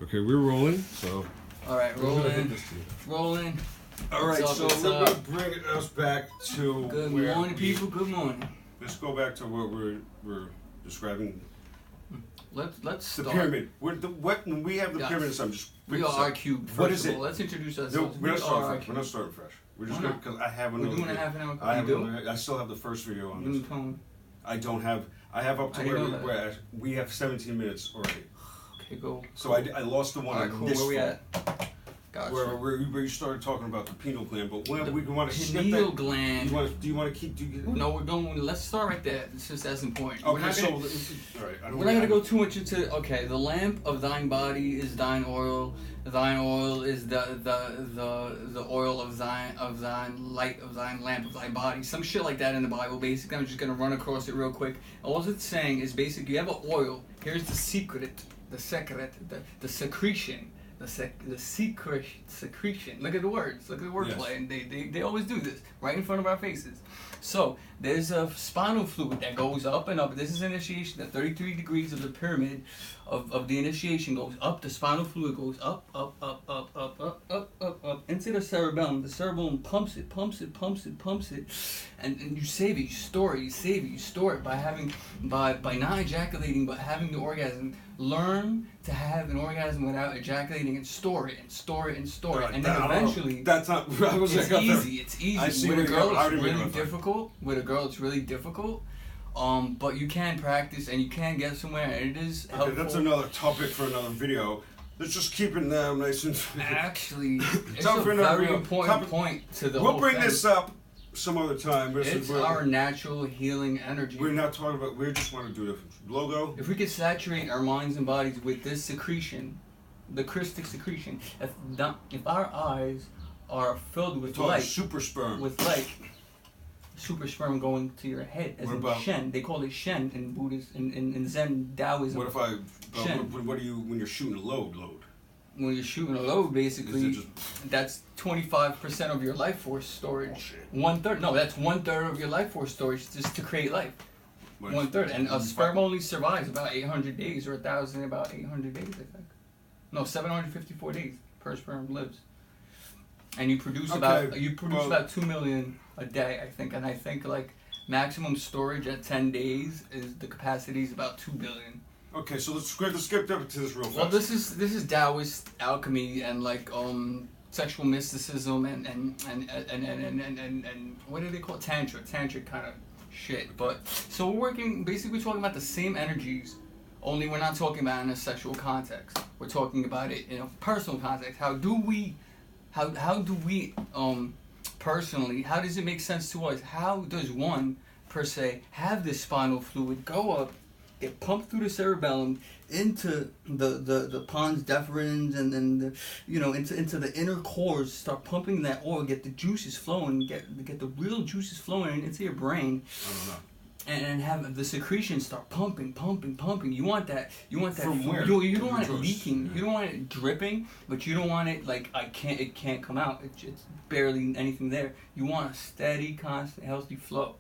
Okay, we're rolling, so. All right, rolling. Rolling. All right, so we're going to bring us back to. Good morning, people. Good morning. Let's go back to what we're describing. Let's start. The pyramid. When we have the pyramid, I'm just. We are R Cubed. What is it? Let's introduce ourselves. No, we're not starting fresh. We're just going because I have another. We're doing a half an hour. I still have the first video on this. I don't have. I have up to where we have 17 minutes already. Okay, go. So I lost the one. All right, cool. Where we at? Gotcha. Where you started talking about the pineal gland, but when we want to skip that. Pineal gland. Do you want to keep? No, we're going. Let's start right there. It's just as important. Okay, all right. We're not gonna go too much into. Okay, the lamp of thine body is thine oil. Thine oil is the oil of thine light of thine lamp of thy body. Some shit like that in the Bible. Basically, I'm just gonna run across it real quick. All it's saying is basically you have an oil. Here's the secret, the secretion. The secretion. Look at the words. Look at the wordplay, and they always do this right in front of our faces. So there's a spinal fluid that goes up and up. This is initiation. The 33 degrees of the pyramid of the initiation goes up. The spinal fluid goes up into the cerebellum. The cerebellum pumps it, and you save it. You store it. You save it. You store it by not ejaculating, but having the orgasm. Learn to have an orgasm without ejaculating and store it. And then eventually, that's not. It's easy. It's easy. With a girl, it's really difficult. With a girl, it's really difficult. But you can practice and you can get somewhere, and it is helpful. Okay, that's another topic for another video. Let's just keep it nice and. Actually, it's a very important point to the whole thing. We'll bring this up some other time. It's our natural healing energy. We're not talking about. We just want to do the logo. If we could saturate our minds and bodies with this secretion, the crystic secretion, if our eyes are filled with light, super sperm, with light, super sperm going to your head, as in Shen. They call it Shen in Buddhism, in Zen Taoism. What if what do you when you're shooting a load? When you're shooting a load, basically, that's 25% of your life force storage. 1/3. No, that's 1/3 of your life force storage just to create life. 1/3. And a sperm only survives about 800 days, or 1,000 about 800 days, I think. No, 754 days per sperm lives. And you produce about 2 million a day, I think. And I think like maximum storage at 10 days is the capacity is about 2 billion. Okay, so let's skip to this real fast. Well, this is Taoist alchemy and like sexual mysticism and what do they call it? Tantric kind of shit. But so we're talking about the same energies, only we're not talking about it in a sexual context. We're talking about it in a personal context. How do we personally, how does it make sense to us? How does one per se have this spinal fluid go up, get pumped through the cerebellum into the pons deferens and then into the inner cores, start pumping that oil, get the juices flowing, get the real juices flowing into your brain. I don't know. And have the secretion start pumping. You want that. From where? You don't want it leaking. You don't want it dripping, but you don't want it like it can't come out. It's barely anything there. You want a steady, constant, healthy flow,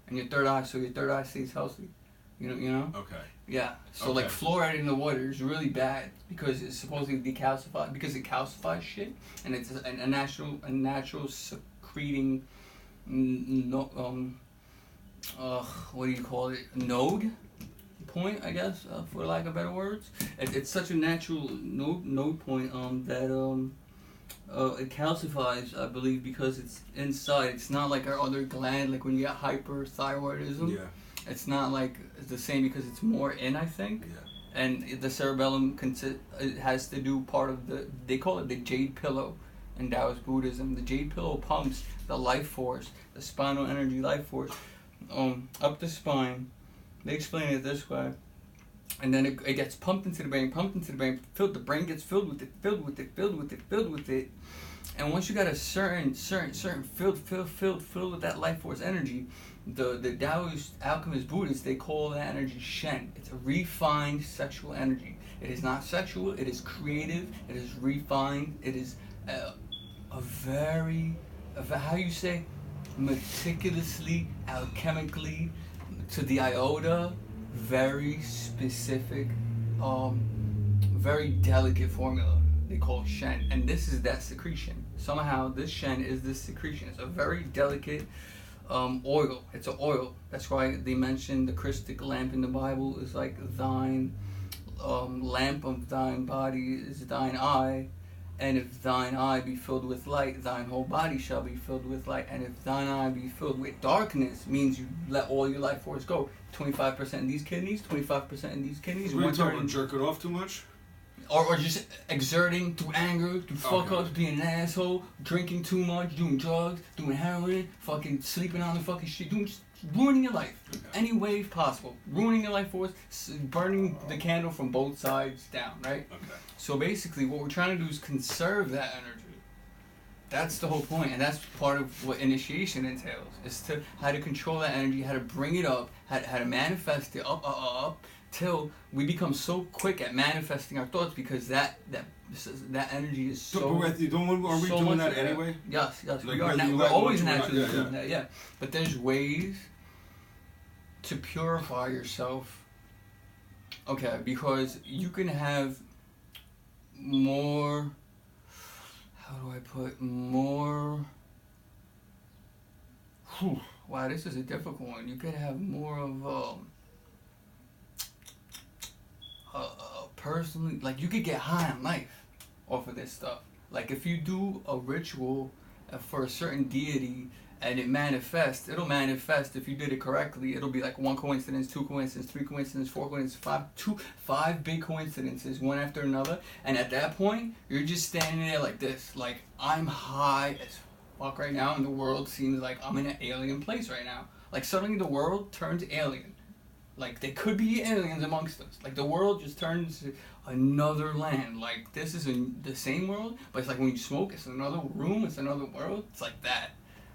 and your third eye stays healthy. You know. Okay. Yeah. So like fluoride in the water is really bad because it's supposedly decalcified because it calcifies shit, and it's a natural secreting what do you call it? Node point, I guess, for lack of better words. It's such a natural node point that it calcifies, I believe, because it's inside. It's not like our other gland, like when you get hyperthyroidism. Yeah. It's not like the same because it's more in, I think. Yeah. And the cerebellum it has to do part of they call it the jade pillow in Taoist Buddhism. The jade pillow pumps the life force, the spinal energy life force, up the spine. They explain it this way, and then it gets pumped into the brain. The brain gets filled with it. And once you got a certain filled with that life force energy, the Taoist alchemist Buddhists, they call that energy Shen. It's a refined sexual energy. It is not sexual. It is creative. It is refined. It is a very, how you say, meticulously, alchemically, to the iota, very specific, very delicate formula they call Shen, and this is that secretion. Somehow this Shen is this secretion. It's a very delicate oil. It's an oil. That's why they mention the Christic lamp in the Bible is like thine lamp of thine body is thine eye, and if thine eye be filled with light, thine whole body shall be filled with light. And if thine eye be filled with darkness, means you let all your life force go. 25% in these kidneys, 25% in these kidneys. We're talking jerking off too much? Or just exerting through anger, through fuck ups, being an asshole, drinking too much, doing drugs, doing heroin, fucking sleeping on the fucking shit, ruining your life. Any way possible. Ruining your life force, burning the candle from both sides down, right? Okay. So basically what we're trying to do is conserve that energy. That's the whole point, and that's part of what initiation entails, is to how to control that energy, how to bring it up, how to manifest it up, till we become so quick at manifesting our thoughts, because that energy is so. Are we doing that anyway? Yes. Like We're always naturally doing that. Yeah, but there's ways to purify yourself. Okay, because you can have more. How do I put more? Wow, this is a difficult one. You could have more of personally, like you could get high on life off of this stuff. Like if you do a ritual for a certain deity and it manifests, it'll manifest if you did it correctly. It'll be like one coincidence, two coincidences, three coincidences, four coincidences, five big coincidences, one after another. And at that point, you're just standing there like this, like I'm high as fuck right now, and the world seems like I'm in an alien place right now. Like suddenly the world turns alien. Like there could be aliens amongst us. Like the world just turns another land. Like this is the same world, but it's like when you smoke, it's another room, it's another world. It's like that.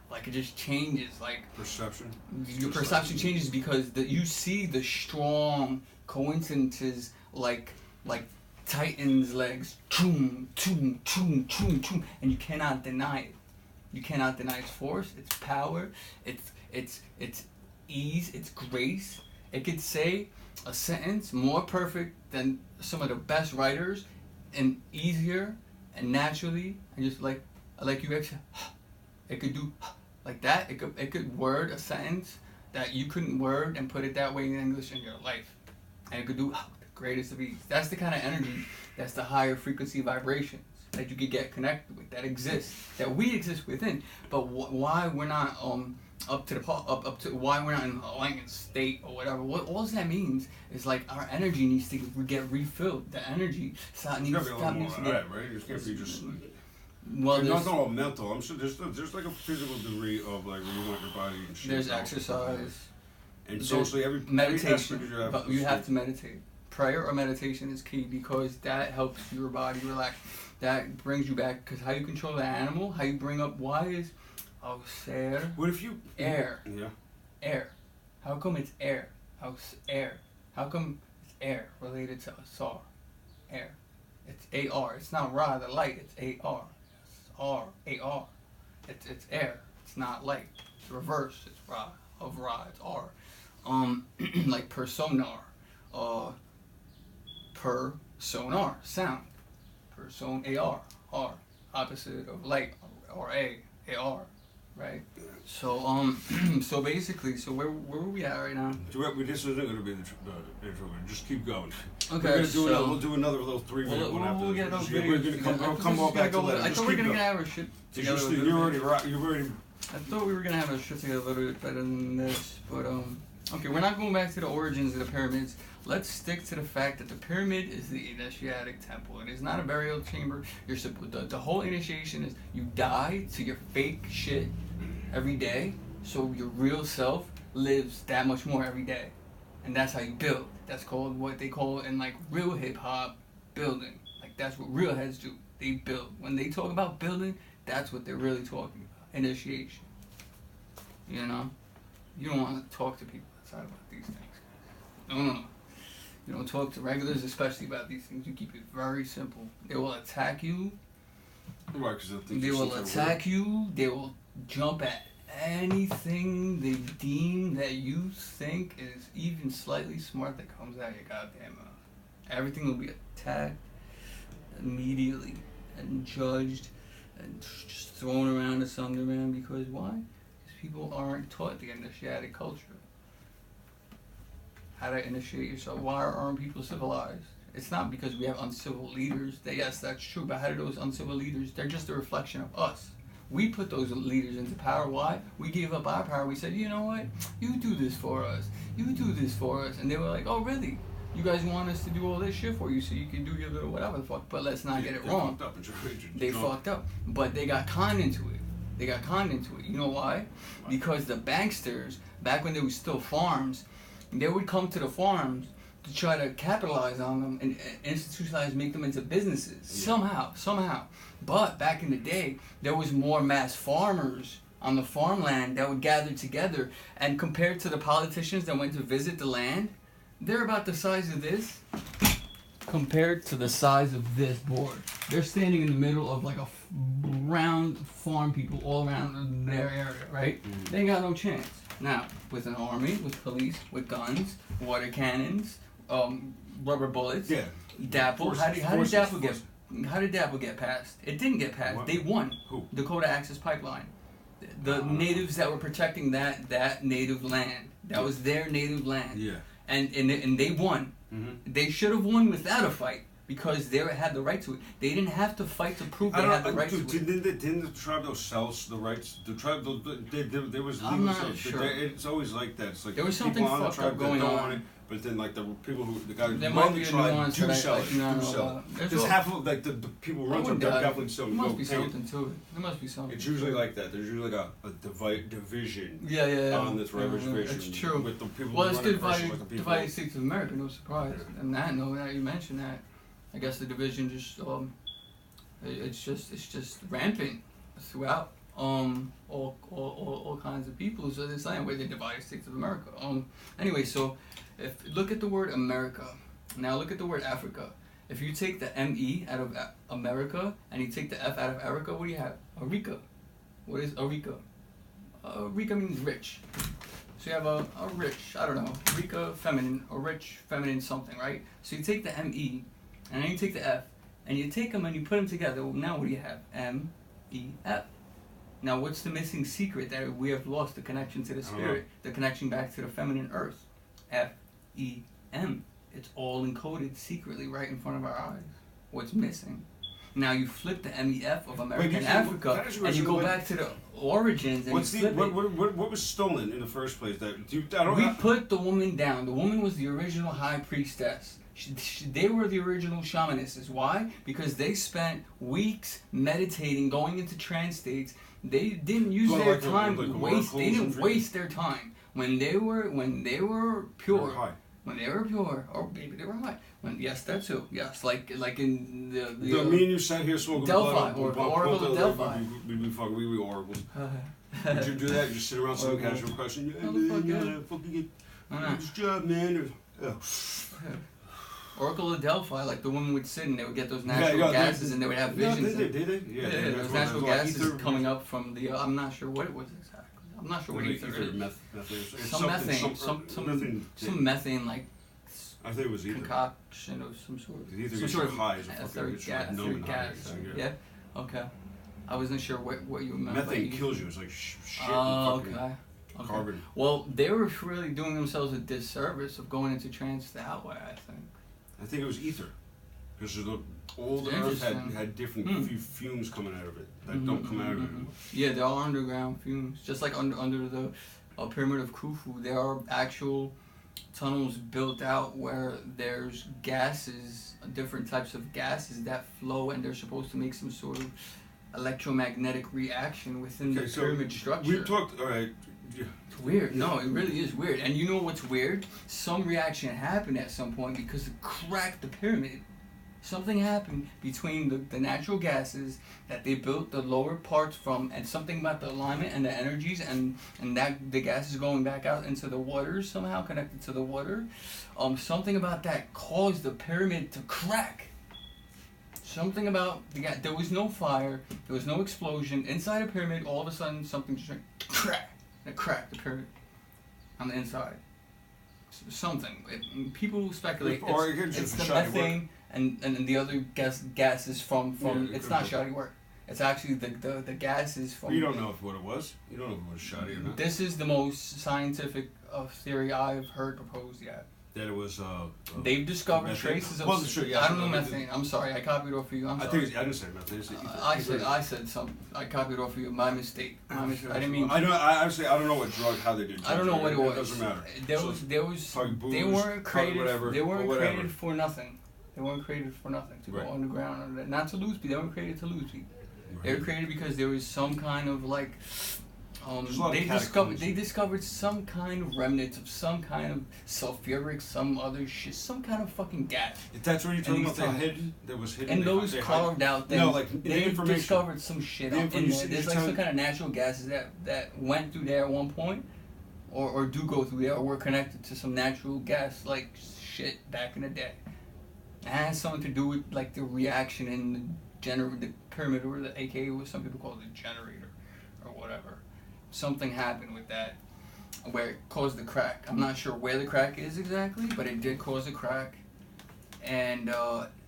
Like it just changes. Like perception. Your perception changes because you see the strong coincidences, like Titan's legs, choom, choom, choom, choom, choom, and you cannot deny it. You cannot deny its force, its power, its ease, its grace. It could say a sentence more perfect than some of the best writers, and easier and naturally, and just like you exhale. It could do like that. It could word a sentence that you couldn't word and put it that way in English in your life, and it could do the greatest of ease. That's the kind of energy. That's the higher frequency vibrations that you could get connected with, that exists, that we exist within. But why we're not up to why we're not in an enlightened state or whatever. What all that means is like our energy needs to get refilled. The energy needs to get. Right? It can't be just. Well, not all mental. I'm sure there's like a physical degree of like when you want your body and shit. There's exercise. And socially, every meditation. But you have to meditate. Prayer or meditation is key because that helps your body relax. That brings you back. Because how you control the animal, how you bring up ser. What if you air? Yeah. Air. How come it's air? Air? How come it's air related to asar? Air. It's AR. It's not Ra, the light. It's AR. AR. It's air. It's not light. It's reverse. It's Ra. Of Ra. It's R. Like personar. Per sonar. Sound. Person AR. R. Opposite of light. Or AR. Right. So so basically, so where are we at right now? This isn't going to be the intro. Just keep going. Okay. We'll do another little 3-minute one after this. We're going to come all back to that. I thought we were going to have our shit together. You're already. I thought we were going to have our shit together a little bit better than this, but okay, we're not going back to the origins of the pyramids. Let's stick to the fact that the pyramid is the initiatic temple. It is not a burial chamber. The whole initiation is you die to your fake shit every day, so your real self lives that much more every day. And that's how you build. That's called what they call in like real hip hop building. Like that's what real heads do. They build. When they talk about building, that's what they're really talking about. Initiation. You know? You don't want to talk to people outside about these things. No. You don't talk to regulars, especially about these things. You keep it very simple. They will attack you. Right, they will attack you. They will jump at anything they deem that you think is even slightly smart that comes out of your goddamn mouth. Everything will be attacked. immediately and judged and just thrown around asunder, man. Because why? Because people aren't taught the initiatic culture. How to initiate yourself. Why aren't people civilized? It's not because we have uncivil leaders. Yes, that's true. But how do those uncivil leaders? They're just a reflection of us. We put those leaders into power. Why? We gave up our power. We said, you know what? You do this for us. You do this for us. And they were like, oh, really? You guys want us to do all this shit for you so you can do your little whatever the fuck. But let's not get it wrong. They fucked up. But they got conned into it. You know why? Because the banksters, back when there was still farms, they would come to the farms to try to capitalize on them and institutionalize, make them into businesses. Yeah. Somehow. But back in the day, there was more mass farmers on the farmland that would gather together. And compared to the politicians that went to visit the land, they're about the size of this compared to the size of this board. They're standing in the middle of like a round farm people all around their area, right? Mm. They ain't got no chance. Now, with an army, with police, with guns, water cannons, rubber bullets, DAPL. How did DAPL get passed? It didn't get passed. What? They won. Who? Dakota Access Pipeline. The natives that were protecting that native land. That was their native land. Yeah. And they won. Mm-hmm. They should have won without a fight because they had the right to it. They didn't have to fight to prove they had the right to it. Didn't the tribe those sell the rights? The tribe, there was legal. I'm not sure. It's always like that. It's like there was something fucked up going on. But then, like, the people who, the guys who run the tribe do sell it. There's half of, like, the people who run it, they're definitely still there must be something to it. There must be something. It's usually like that. There's usually like a division on this reservation. It's true. With the people well, it's the divided States of America, no surprise. And now that you mention that, I guess the division just, it's just rampant throughout. All kinds of people. So this land where they divided States of America. Anyway, so look at the word America. Now look at the word Africa. If you take the M-E out of America and you take the F out of Africa, what do you have? Arica. What is Arica? Arica means rich. So you have a rich, I don't know, Arica feminine, a rich feminine something, right? So you take the M-E and then you take the F and you take them and you put them together. Well, now what do you have? M-E-F. Now, what's the missing secret that we have lost? The connection to the spirit, the connection back to the feminine earth. F-E-M. It's all encoded secretly right in front of our eyes. What's missing? Now you flip the M-E-F of American Africa, and you go back to the origins. And what was stolen in the first place? We put the woman down. The woman was the original high priestess. They were the original shamanists. Why? Because they spent weeks meditating, going into trance states. They didn't use their time to waste. They didn't waste their time when they were pure. When they were pure, or maybe they were high. Yes, that too. Yes, like in the me and you sat here smoking Delphi or Oracle of Delphi. We were oracles. Did you do that? Just sit around some casual question. Good job, man. Oracle of Delphi, like the woman would sit and they would get those natural gases and they would have visions. Yeah, those natural gases coming up from the. I'm not sure what it was exactly. I'm not sure what ether is. Some methane, like. I think it was ether. Concoction of some sort. Some sort of high. Etheric gas. Yeah. Okay. I wasn't sure what you meant. Methane kills you. It's like shit. Oh, okay. Carbon. Well, they were really doing themselves a disservice of going into trance that way, I think it was ether. Because all the earth had different fumes coming out of it that don't come out of it anymore. Yeah, there are underground fumes. Just like under the pyramid of Khufu, there are actual tunnels built out where there's gases, different types of gases that flow, and they're supposed to make some sort of electromagnetic reaction within the pyramid structure. We've talked, alright. Yeah. It's weird. No, it really is weird. And you know what's weird? Some reaction happened at some point because it cracked the pyramid. Something happened between the natural gases that they built the lower parts from, and something about the alignment and the energies, and that the gases going back out into the water, somehow connected to the water. Something about that caused the pyramid to crack. Something about there was no fire, there was no explosion inside a pyramid. All of a sudden, something just crack. It cracked the pyramid on the inside. Something. People speculate it's the methane. and the other gas is from it's not shoddy work. It's actually the gas is from. You don't know what it was. You don't know if it was shoddy or not. This is the most scientific theory I've heard proposed yet. That it was. They've discovered methane? traces of. Well, sure, yeah, I don't know methane. I'm sorry, I copied off of you. I'm sorry. I didn't say methane. I said something. I copied off of you. My mistake. I didn't mean. I honestly, I don't know what drug, how they did. I don't know what it was. It doesn't matter. There was. They weren't created. Whatever, they weren't whatever. created for nothing. They weren't created for nothing to go underground. Not to lose people. They weren't created to lose people. They were created because there was some kind of like. They discovered some kind of remnants of some kind of sulfuric, some other shit, some kind of fucking gas. That's what you're talking about. That was hidden. And those carved out things. No, like they discovered some shit in there. There's like some kind of natural gases that went through there at one point, or do go through there, or were connected to some natural gas like shit back in the day. It has something to do with like the reaction in the pyramid, or the AKA what some people call the generator, or whatever. Something happened with that where it caused the crack. I'm not sure where the crack is exactly, but it did cause a crack, and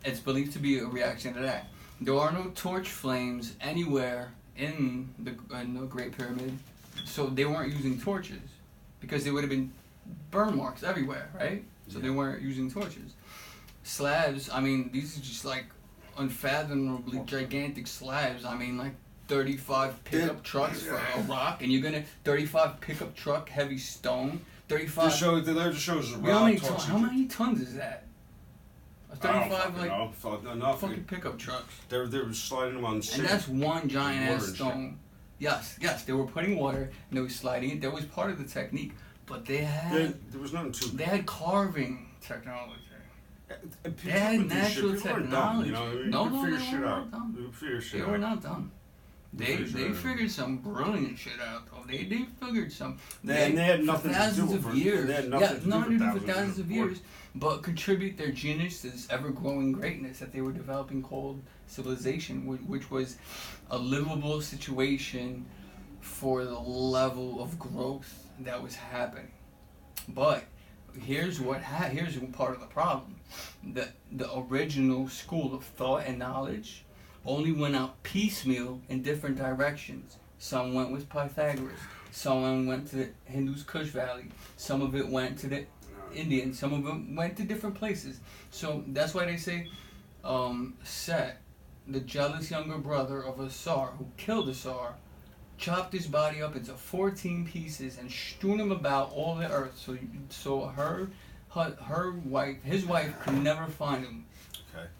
it's believed to be a reaction to that. There are no torch flames anywhere in the Great Pyramid, so they weren't using torches because there would have been burn marks everywhere, right? So they weren't using torches. Slabs, I mean, these are just like unfathomably gigantic slabs. I mean, like 35 pickup trucks for a rock, and you're gonna 35 pickup truck heavy stone. 35. The shows a rock. How many tons is that? 35 enough. Fucking pickup trucks. They were sliding them on sand. And that's one giant ass stone. Yes, they were putting water and they were sliding it. That was part of the technique, but they had there was nothing to. They had carving technology. They had natural technology. No, they weren't dumb. They were not dumb. They figured some brilliant shit out. They figured some. They had nothing for thousands to do of years. They had nothing to do not for even for thousands of years, but contribute their genius to this ever-growing greatness that they were developing called civilization, which was a livable situation for the level of growth that was happening. But here's part of the problem: the original school of thought and knowledge only went out piecemeal in different directions. Some went with Pythagoras, some went to the Hindus' Kush Valley, some of it went to the Indians, some of it went to different places. So that's why they say Set, the jealous younger brother of Asar, who killed Asar, chopped his body up into 14 pieces and strewn him about all the earth. So his wife could never find him.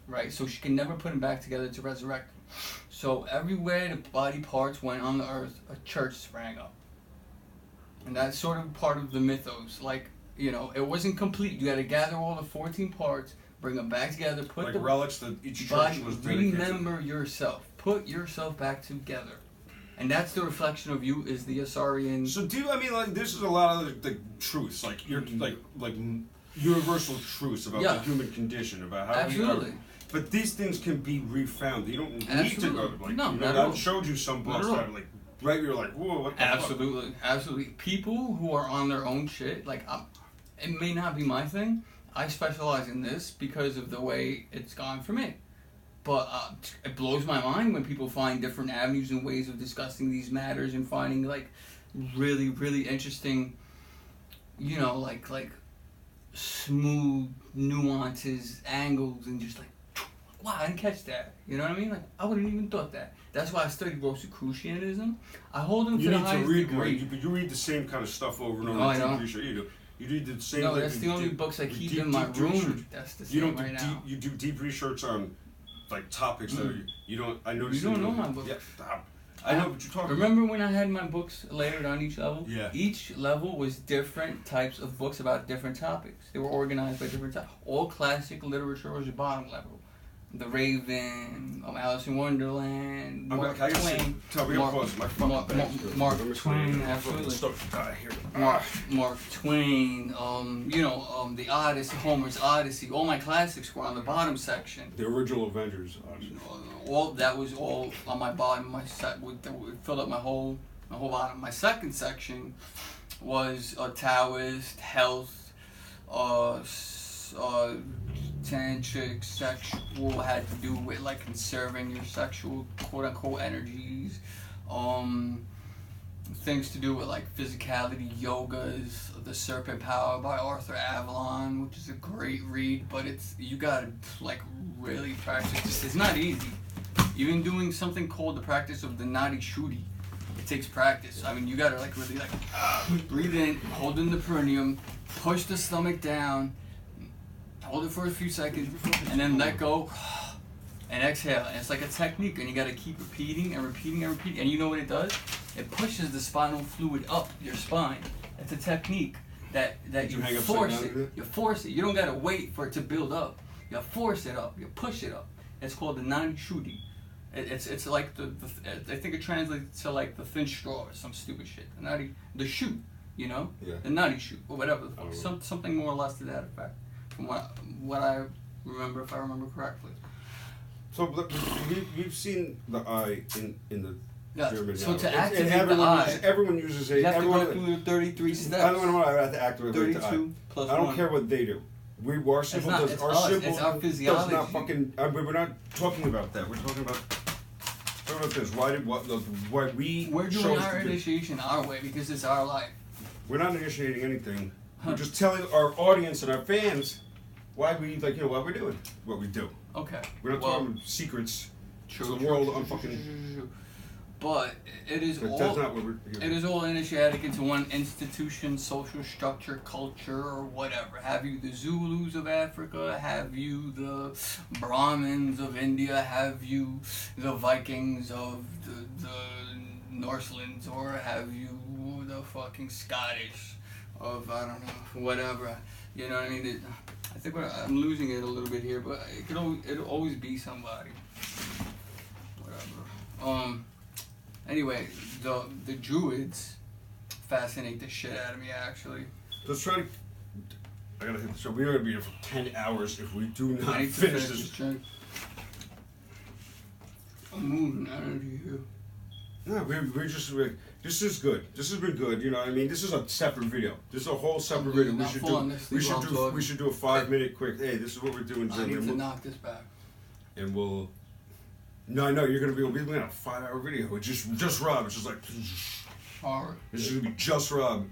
Right, so she can never put him back together to resurrect him. So everywhere the body parts went on the earth, a church sprang up. And that's sort of part of the mythos. Like, it wasn't complete. You had to gather all the 14 parts, bring them back together, put like the relics that each body, church was dedicated. remember yourself. Put yourself back together. And that's the reflection of you is the Asarian. So this is a lot of the truths, like you're like universal truths about the human condition, about how we are. But these things can be refound. You don't need to go I showed you some books that you're like, whoa, what the fuck? Absolutely. People who are on their own shit, it may not be my thing. I specialize in this because of the way it's gone for me. But it blows my mind when people find different avenues and ways of discussing these matters and finding really, really interesting, like smooth nuances, angles, and just wow, I didn't catch that. You know what I mean? I wouldn't even thought that. That's why I studied Rosicrucianism. I hold them to the highest degree. You read the same kind of stuff over and over. No, I don't. You read the same. No, that's the only books I keep in my room. That's the same right now. You do deep research on topics that you don't. I noticed. You don't know my books. Yeah, stop. I know, but you're talking. Remember when I had my books layered on each level? Yeah. Each level was different types of books about different topics. They were organized by different topics. All classic literature was the bottom level. The Raven, Alice in Wonderland, Mark Twain. Mark Twain, absolutely. Mark Twain, the Odyssey, Homer's Odyssey. All my classics were on the bottom section. The original Avengers. That was all on my bottom. My set would fill up my whole bottom. My second section was Taoist, health, tantric, sexual, had to do with like conserving your sexual quote unquote energies. Things to do with like physicality, yogas, The Serpent Power by Arthur Avalon, which is a great read, but you gotta like really practice. It's not easy. Even doing something called the practice of the Nadi Shuddhi, it takes practice. I mean, you gotta like really like breathe in, hold in the perineum, push the stomach down, hold it for a few seconds, and then let go. And exhale, and it's like a technique, and you gotta keep repeating and repeating and repeating. And you know what it does? It pushes the spinal fluid up your spine. It's a technique that you force it. You force it. You don't gotta wait for it to build up. You force it up. You push it up. It's called the Nadi Shuddhi. It's like I think it translates to like the thin straw or some stupid shit. The shoot, you know? Yeah. The Nadi shoot or whatever. Something more or less to that effect, from what I remember, if I remember correctly. So we've seen the eye in the German. So to activate the eye, everyone uses it. You have to go through the 33 steps. I don't know. I have to activate the eye. 32 plus I don't 1. care what they do. Our symbol does. It's Our us. symbol It's our physiology. does not fucking. We're not talking about that. We're talking about this. Why we're doing our initiation our way because it's our life. We're not initiating anything. We're just telling our audience and our fans why we what we're doing, what we do. Okay. We're not talking secrets to the world. Fucking. But it is all. That's not what we're. It is all initiatic into one institution, social structure, culture, or whatever. Have you the Zulus of Africa? Have you the Brahmins of India? Have you the Vikings of the Northlands? Or have you the fucking Scottish of, I don't know, whatever. You know what I mean? I think I'm losing it a little bit here, but it'll always be somebody. Whatever. Anyway, the Druids fascinate the shit out of me, actually. Let's try to. I gotta hit the show. We're gonna be here for 10 hours if we do not finish this. Drink. I'm moving energy here. No, we're just. This is good. This has been good. You know what I mean? This is a separate video. This is a whole separate video. We should do a 5-minute quick. Hey, this is what we're doing. I need to knock this back. And we'll. No, you're gonna be. We'll be looking at a 5-hour video. It's just Rob. It's just like. Alright. This is gonna be just Rob.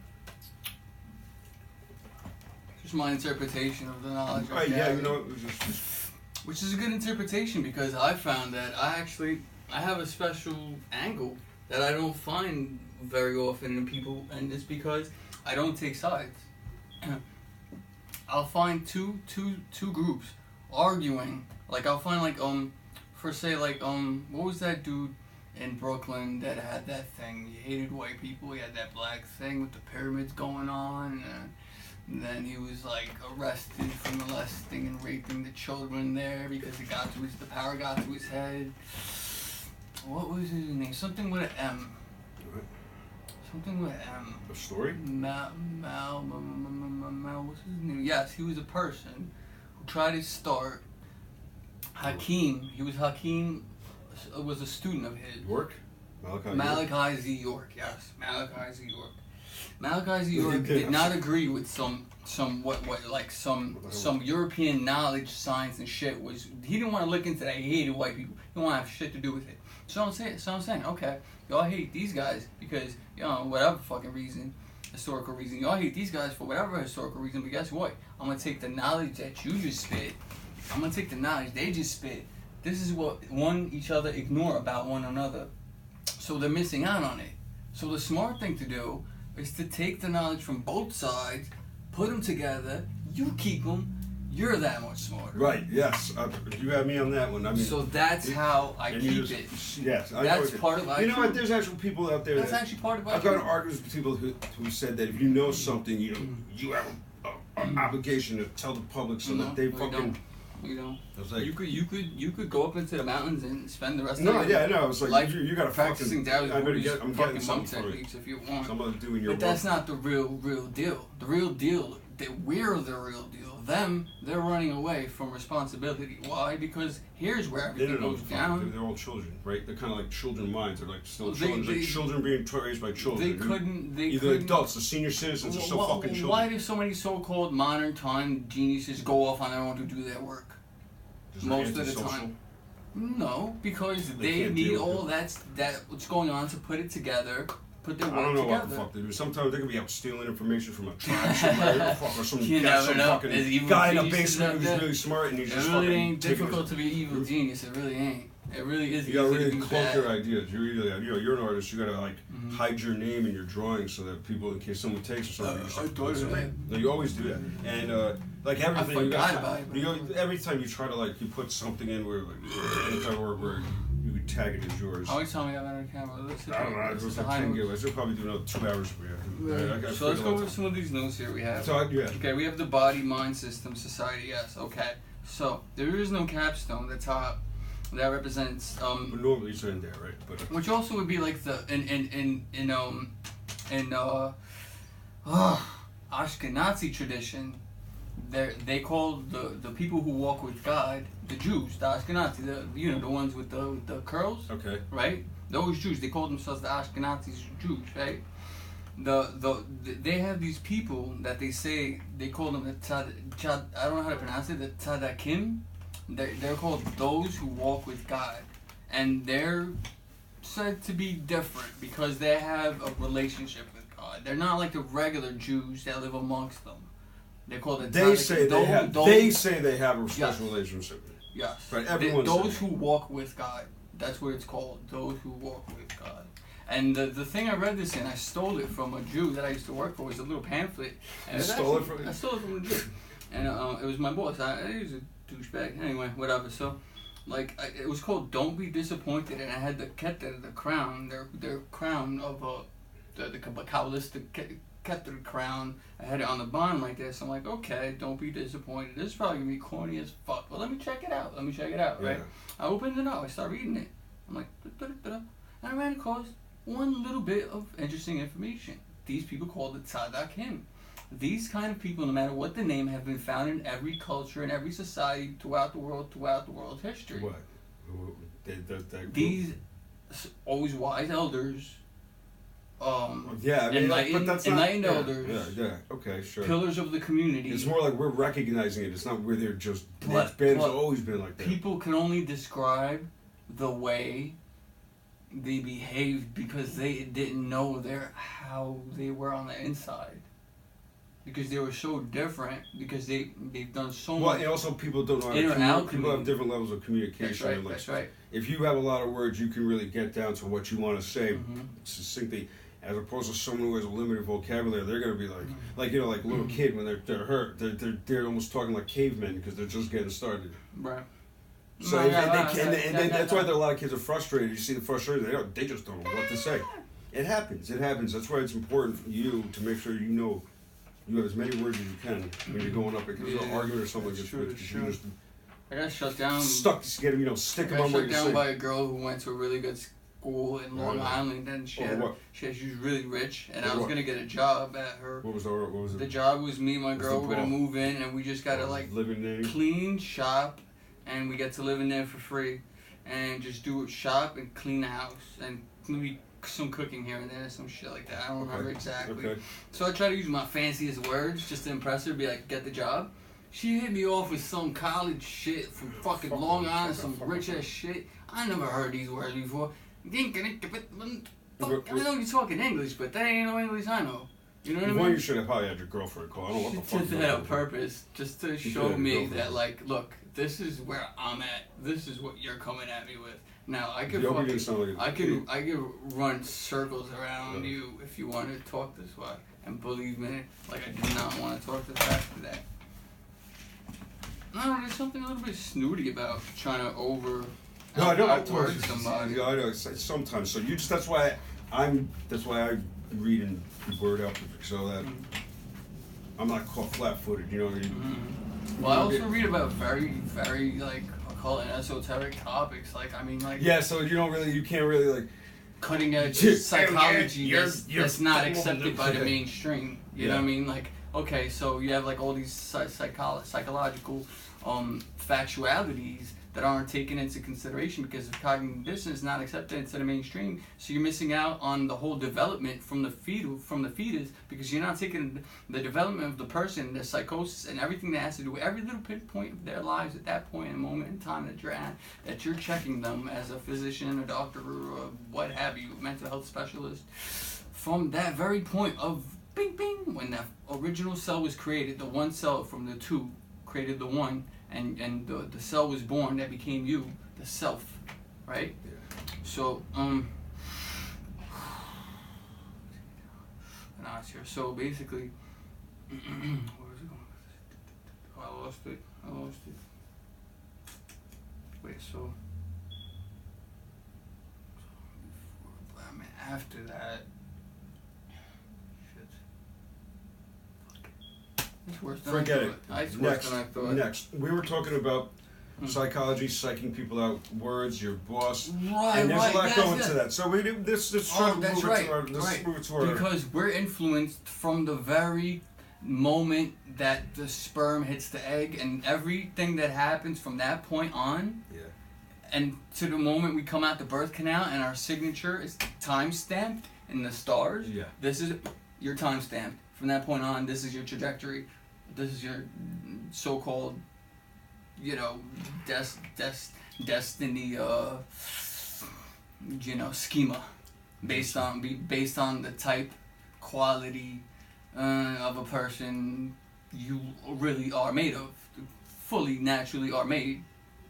Just my interpretation of the knowledge. Right. Yeah. You know. Which is a good interpretation because I found that I have a special angle that I don't find very often in people, and it's because I don't take sides. I'll find two groups arguing. Like I'll find for say what was that dude in Brooklyn that had that thing? He hated white people. He had that black thing with the pyramids going on. And then he was arrested for molesting and raping the children there because the power got to his head. What was his name? Something with an M. What? Something with an M. A story? Mal, what's his name? Yes, he was a person who tried to start Hakeem. Hakeem was a student of his. York? Malachi Z. York, yes. Malachi Z. York. Malachi Z. York did not agree with some European knowledge, science and shit. He didn't want to look into that. He hated white people. He didn't want to have shit to do with it. So I'm saying, okay, y'all hate these guys because, whatever fucking reason, historical reason. Y'all hate these guys for whatever historical reason, but guess what? I'm going to take the knowledge that you just spit. I'm going to take the knowledge they just spit. This is what each other ignore about one another. So they're missing out on it. So the smart thing to do is to take the knowledge from both sides, put them together, you keep them, you're that much smarter. Right, yes. You have me on that one. I mean, so that's how I keep it. Yes. That's part of You know what? There's actual people out there that's actually part of I've got arguments with people who said that if you know something, you have an obligation to tell the public so that they fucking... You know, like, you could go up into the mountains and spend the rest of your life. No, yeah, I know. It's like you got to practicing fucking. I'm getting some techniques if you want. Someone doing your. But that's not the real deal. The real deal. We're the real deal. they're running away from responsibility. Why? Because here's where everything goes down. They're all children, right? They're kind of like children minds. They're like still children. Like children being raised by children. Either adults, the senior citizens are still fucking children. Why do so many so-called modern time geniuses go off on their own to do their work? Most of the time. No, because they need all that what's going on to put it together. Put their work together. I don't know what the fuck they do. Sometimes they could be out stealing information from a tribe somewhere, or some fucking guy in a basement who's really smart and he's just fucking. It really ain't difficult to be evil genius. It really ain't. It really is. You gotta really cloak your ideas. You're an artist. You gotta like hide your name in your drawings so that people, in case someone takes or something, you always do that. And like everything, every time you try to like you put something in where where you could tag it as yours. Always tell me I'm on camera. I don't know. It was like 10 gigabytes. We'll probably do another 2 hours for you. So let's go over some of these notes here we have. Okay, we have the body, mind, system, society. Yes. Okay. So there is no capstone. The top that represents. But normally it's in there, right? But which also would be like the in Ashkenazi tradition. They call the people who walk with God the Jews, the Ashkenazi, the ones with the curls. Okay. Right? Those Jews, they call themselves the Ashkenazi Jews, right? They have these people that they call them the I don't know how to pronounce it, the Tzadakim. They're called those who walk with God, and they're said to be different because they have a relationship with God. They're not like the regular Jews that live amongst them. They're called the They say they have a special relationship. Yes. Right. Everyone. Those who walk with God. That's what it's called. Those who walk with God. And the thing I read this in, I stole it from a Jew that I used to work for. It was a little pamphlet. And I stole it from a Jew. And it was my boss. He was a douchebag. Anyway, whatever. So, like, it was called "Don't Be Disappointed," and I had the Keter, the crown, their crown of the Kabbalistic Keter crown. I had it on the bottom right there. So I'm like, okay, don't be disappointed. This is probably gonna be corny as fuck. But let me check it out. Right? I opened it up. I started reading it. I'm like, and I ran across one little bit of interesting information. These people called the Tzadakim. These kind of people, no matter what the name, have been found in every culture and every society throughout the world's history. What? These always wise elders. Enlightened elders. Yeah. Okay, sure. Pillars of the community. It's more like we're recognizing it. It's not where they're just. It's always been like that. People can only describe the way they behaved because they didn't know how they were on the inside. Because they were so different. Because they've done so much. Well, and also people don't know how to people have different levels of communication. That's right. If you have a lot of words, you can really get down to what you want to say succinctly. As opposed to someone who has a limited vocabulary, they're gonna be like like a little kid when they're hurt, they're almost talking like cavemen because they're just getting started. Right. So that's why a lot of kids are frustrated. You see the frustration; they just don't know what to say. It happens. That's why it's important for you to make sure you have as many words as you can when you're going up because an argument or something. I got shut down. Stuck. You gotta stick them on what you're saying. I got shut down by a girl who went to a really good school in Long Island, and she was really rich, and I was gonna get a job at her. What was it? The job was me and my girl were gonna move in, and we just gotta live in there, clean shop, and we get to live in there for free, and just shop and clean the house, and maybe some cooking here and there, some shit like that. I don't remember exactly. Okay. So I try to use my fanciest words just to impress her, be like, get the job. She hit me off with some college shit from fucking Long Island, some rich ass shit. I never heard these words before. I know you're talking English, but that ain't no English I know. You know what I mean? Well, you should have probably had your girlfriend call. I don't know what the fuck. She did that on purpose, just to show me that, like, look, this is where I'm at. This is what you're coming at me with. Now I could run circles around you if you want to talk this way. And believe me, like I do not want to talk this fast today. No, there's something a little bit snooty about trying to outword somebody. I know. Sometimes. So that's why I read and word out so that I'm not caught flat-footed. You know what I mean? Mm-hmm. Well, I also read about very, very like I'll call it esoteric topics. So you can't really cutting edge psychology that's not accepted by the mainstream. You know what I mean? Like okay, so you have like all these psychological factualities that aren't taken into consideration because of cognitive dissonance not accepted into the mainstream. So you're missing out on the whole development from the fetus because you're not taking the development of the person, their psychosis, and everything that has to do with every little pinpoint of their lives at that point in moment in time that you're at, that you're checking them as a physician, a doctor, or what have you, mental health specialist. From that very point of bing bing, when that original cell was created, the one cell from the two created the one, and the cell was born that became you, the self, right? Yeah. So so basically, where was it going? Oh, I lost it. Wait, so I mean, after that. Forget it. It's worse than I thought. Next, we were talking about psychology, psyching people out, words, your boss, and there's a lot going to that. So we do this. Try to move it to our. Because we're influenced from the very moment that the sperm hits the egg, and everything that happens from that point on. Yeah. And to the moment we come out the birth canal, and our signature is time stamped in the stars. Yeah. This is your time stamp. From that point on, this is your trajectory. This is your so-called, destiny, schema, based on the type, quality of a person you really are made of, fully naturally are made,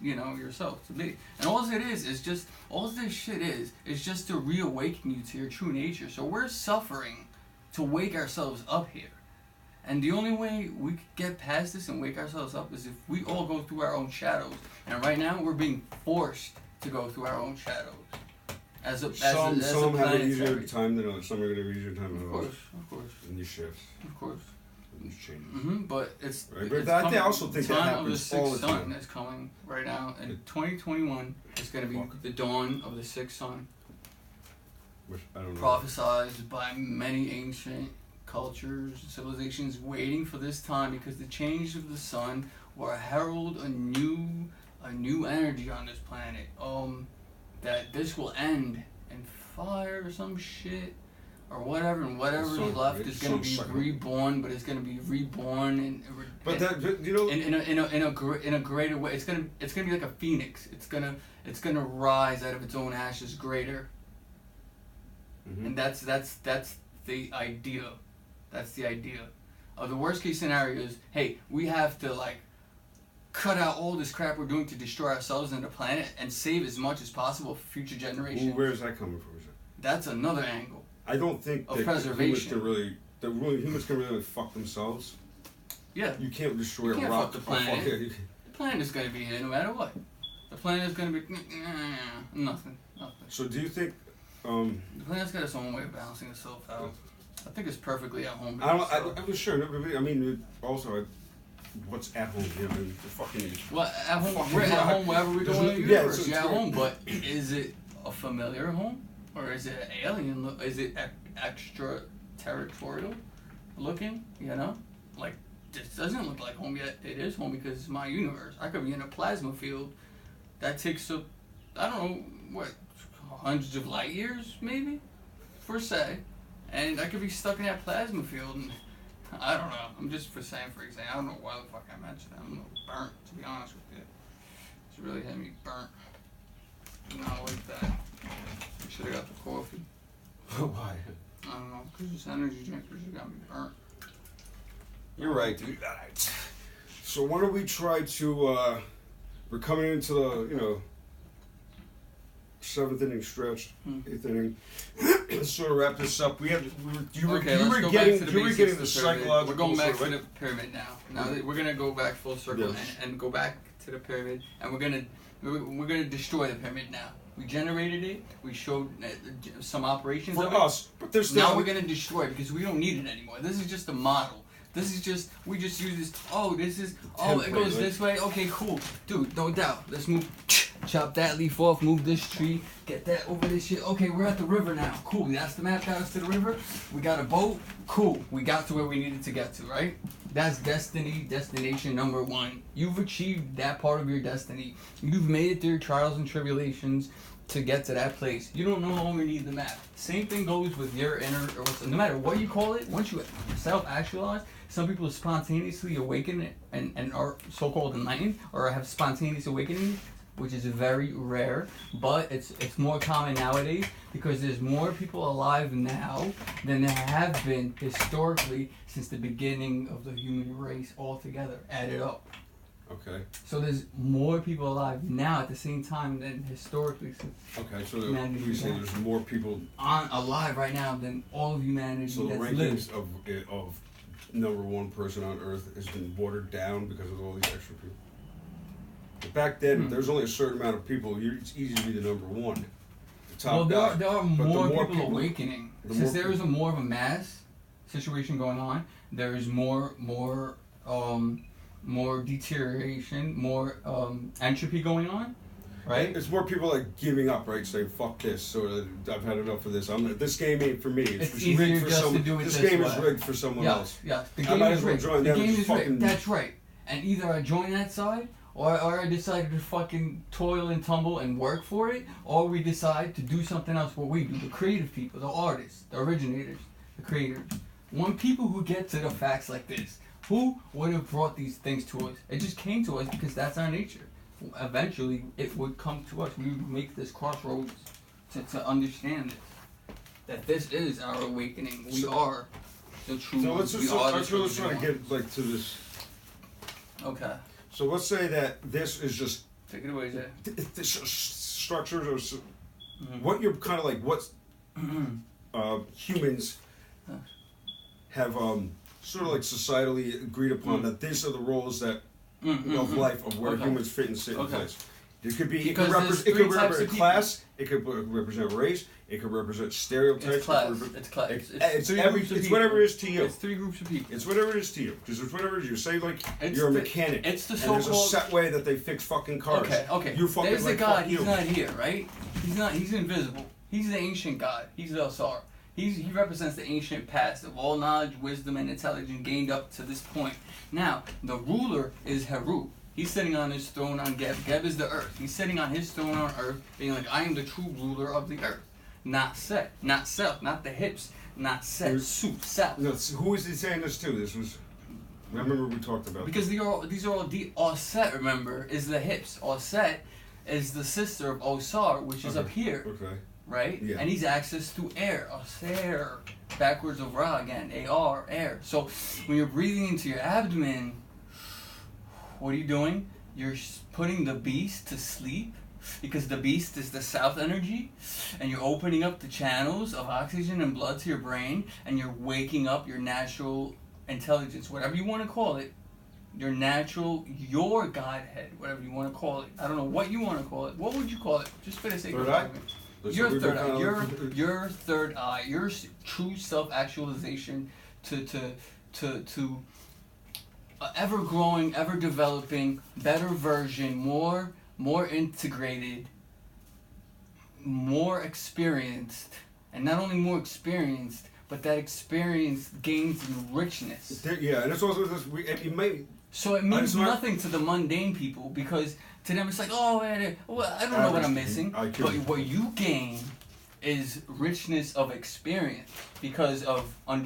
yourself to be. And all this shit is just to reawaken you to your true nature. So we're suffering to wake ourselves up here. And the only way we could get past this and wake ourselves up is if we all go through our own shadows. And right now, we're being forced to go through our own shadows. Some have an easier time than others. Some are going to have an easier time than others. Of course. And these shifts. Of course. And these changes. But it's... Right? But I also think that happens all the time. The sun is coming right now. And 2021 is going to be the dawn of the sixth sun. Which I don't know. Prophesized by many ancient cultures, civilizations, waiting for this time because the change of the sun will herald a new energy on this planet. That this will end in fire or some shit or whatever, and whatever's left is gonna be reborn, but it's gonna be reborn in a greater way. It's gonna be like a phoenix. It's gonna rise out of its own ashes greater. Mm-hmm. And that's the idea. That's the idea. The worst case scenario is, hey, we have to cut out all this crap we're doing to destroy ourselves and the planet and save as much as possible for future generations. Well, where is that coming from? That's another angle. I don't think that humans can really fuck themselves. Yeah. You can't destroy a rock. Fuck the planet. The planet is going to be here no matter what. The planet is going to be nothing. So do you think the planet's got its own way of balancing itself out? I think it's perfectly at home. I'm sure. I mean, also, what's at home? Well, at home, we're at home wherever we go in the universe. You're at home, but is it a familiar home? Or is it an alien? Is it extraterritorial looking? This doesn't look like home yet. It is home because it's my universe. I could be in a plasma field that takes up, I don't know, hundreds of light years, maybe, per se. And I could be stuck in that plasma field, and I don't know. I'm just for example. I don't know why the fuck I mentioned that. I'm a little burnt, to be honest with you. It's really had me burnt. Not like that. I should have got the coffee. Why? I don't know. Because this energy drink just got me burnt. You're right, dude. Alright. So why don't we try to, we're coming into the, 7th inning stretch, 8th inning. Let's sort of wrap this up. You were getting the psychological. We're going back to the pyramid now. Now we're gonna go back full circle and go back to the pyramid, and we're gonna destroy the pyramid now. We generated it. We showed some operations for of us, but there's still now we're gonna destroy it because we don't need it anymore. This is just a model. This is just we just use this. It goes this way. Okay, cool, dude. No doubt. Let's move. chop that leaf off, move this tree, get that over this shit. Okay, we're at the river now. Cool. That's the map got us to the river. We got a boat. Cool. We got to where we needed to get to, right? That's destination number 1. You've achieved that part of your destiny. You've made it through trials and tribulations to get to that place. You don't no longer need the map. Same thing goes with your inner, or no matter what you call it, once you self-actualize, some people spontaneously awaken and are so-called enlightened or have spontaneous awakening, which is very rare, but it's more common nowadays because there's more people alive now than there have been historically since the beginning of the human race altogether, added up. Okay. So there's more people alive now at the same time than historically since. Okay, so you say there's more people alive right now than all of humanity. So the rankings of number 1 person on Earth has been watered down because of all these extra people. But back then, there's only a certain amount of people. It's easy to be the number 1. The top guy. There are more people awakening. Since there is more of a mass situation going on, there is more deterioration, more entropy going on, right? It's more people like giving up, right? Saying "fuck this," so I've had enough of this. This game ain't for me. It's easier just to do it this game is rigged for someone else. Yeah, the game is rigged. The game is rigged. That's right. And either I join that side, or I decide to fucking toil and tumble and work for it, or we decide to do something else. What we do, the creative people, the artists, the originators, the creators. When people who get to the facts like this. Who would have brought these things to us? It just came to us because that's our nature. Eventually, it would come to us. We would make this crossroads to understand it. That this is our awakening. We are the true. So let's try to get like to this. Okay. So let's say that this is just. Take it away, Jay. This structures or what you're kind of like. What's humans have sort of like societally agreed upon that these are the roles that of life of where humans fit and sit in place. It could be. It could represent class. It could represent race. It could represent stereotypes. It's class. It's whatever it is to you. It's 3 groups of people. It's whatever it is to you. Because it's whatever it is. You say like you're a mechanic. It's the so-called. And there's a set way that they fix fucking cars. Okay. You fucking there's like the God. Fuck you. He's not here, right? He's not. He's invisible. He's the ancient God. He's the Elsar. He represents the ancient past of all knowledge, wisdom, and intelligence gained up to this point. Now, the ruler is Heru. He's sitting on his throne on Geb. Geb is the earth. He's sitting on his throne on earth, being like, I am the true ruler of the earth. Not Set, not Self, not the hips, not Set, Soup, Self. No, who is he saying this to? This was... I remember we talked about because these are all Auset, remember, is the hips. Auset is the sister of Osar, which is up here. Okay. Right? Yeah. And he's access to air. Air. Backwards of Ra again. A-R, air. So when you're breathing into your abdomen, what are you doing? You're putting the beast to sleep because the beast is the south energy, and you're opening up the channels of oxygen and blood to your brain, and you're waking up your natural intelligence, whatever you want to call it, your Godhead, whatever you want to call it. I don't know what you want to call it. What would you call it? Just for the sake of argument. Your third eye, your third eye, your true self-actualization to ever growing, ever developing, better version, more integrated, more experienced, and not only more experienced, but that experience gains you richness. Yeah, and it's also this. It may. So it means nothing to the mundane people because. To them, it's like, oh, man, well, I don't know what I'm missing. But what you gain is richness of experience because of having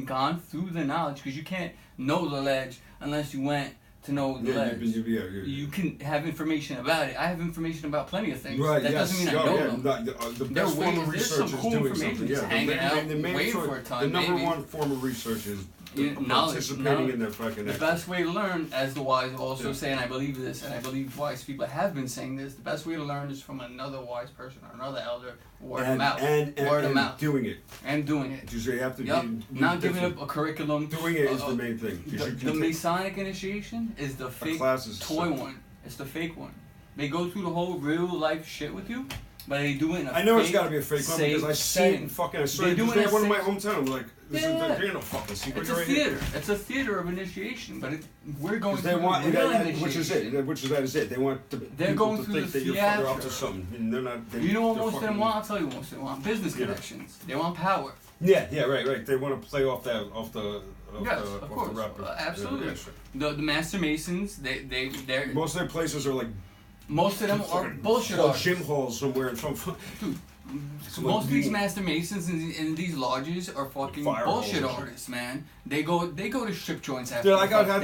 gone through the knowledge. Because you can't know the ledge unless you went to know the ledge. You can have information about it. I have information about plenty of things. Right, that doesn't mean I know them. The best form of research is doing something. Just hanging out, waiting for a time. The number one form of research is participating in that fucking. The best way to learn, as the wise also say, and I believe this, and I believe wise people have been saying this, the best way to learn is from another wise person or another elder, word of mouth. Word of mouth. Doing it. And doing it. You have to not giving up a curriculum. Doing it is the main thing. The Masonic initiation is the fake toy one. It's the fake one. They go through the whole real life shit with you, But they do it in a I know fake, it's got to be a fake one because I see it in fucking. I saw it just one in my hometown. I'm like, there ain't no fucking secret. It's a theater. It's a theater of initiation, but we're going through the real initiation. Which is it. They want they're going through think that you're up to something. And they're not. You know what most of them want? I'll tell you what most of them want. Business connections. They want power. Yeah, right. They want to play off the of course. Absolutely. The Master Masons, they're most of their places are like. Most of them are bullshit artists. Gym halls somewhere in some. Dude, most of these Master Masons in these lodges are fucking bullshit artists, man. They go to strip joints after. They're like, I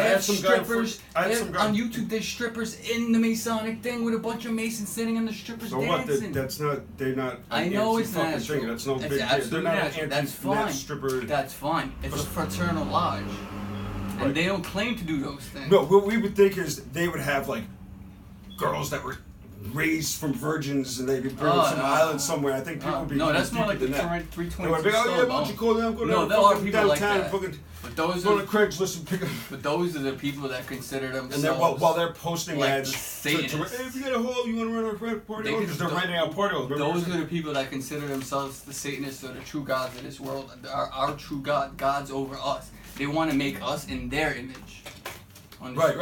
had some strippers. On YouTube, there's strippers in the Masonic thing with a bunch of Masons sitting in the strippers dancing. That's not. They're not. I know it's not. That's no big deal. They're not That's fine. Stripper. That's fine. It's a fraternal lodge, and they don't claim to do those things. No, what we would think is they would have like girls that were raised from virgins and they'd be buried on some island somewhere. I think people would be. No, that's more like the 322. Why don't you call them? No, there are people like that. But those go to Craigslist and pick up. But those are the people that consider themselves. And while they're posting like ads, hey, if you get a hole, you want to run our party halls? Because they're renting out party halls. Those are the people that consider themselves the Satanists or the true gods of this world. Our true God, gods over us. They want to make us in their image. Right.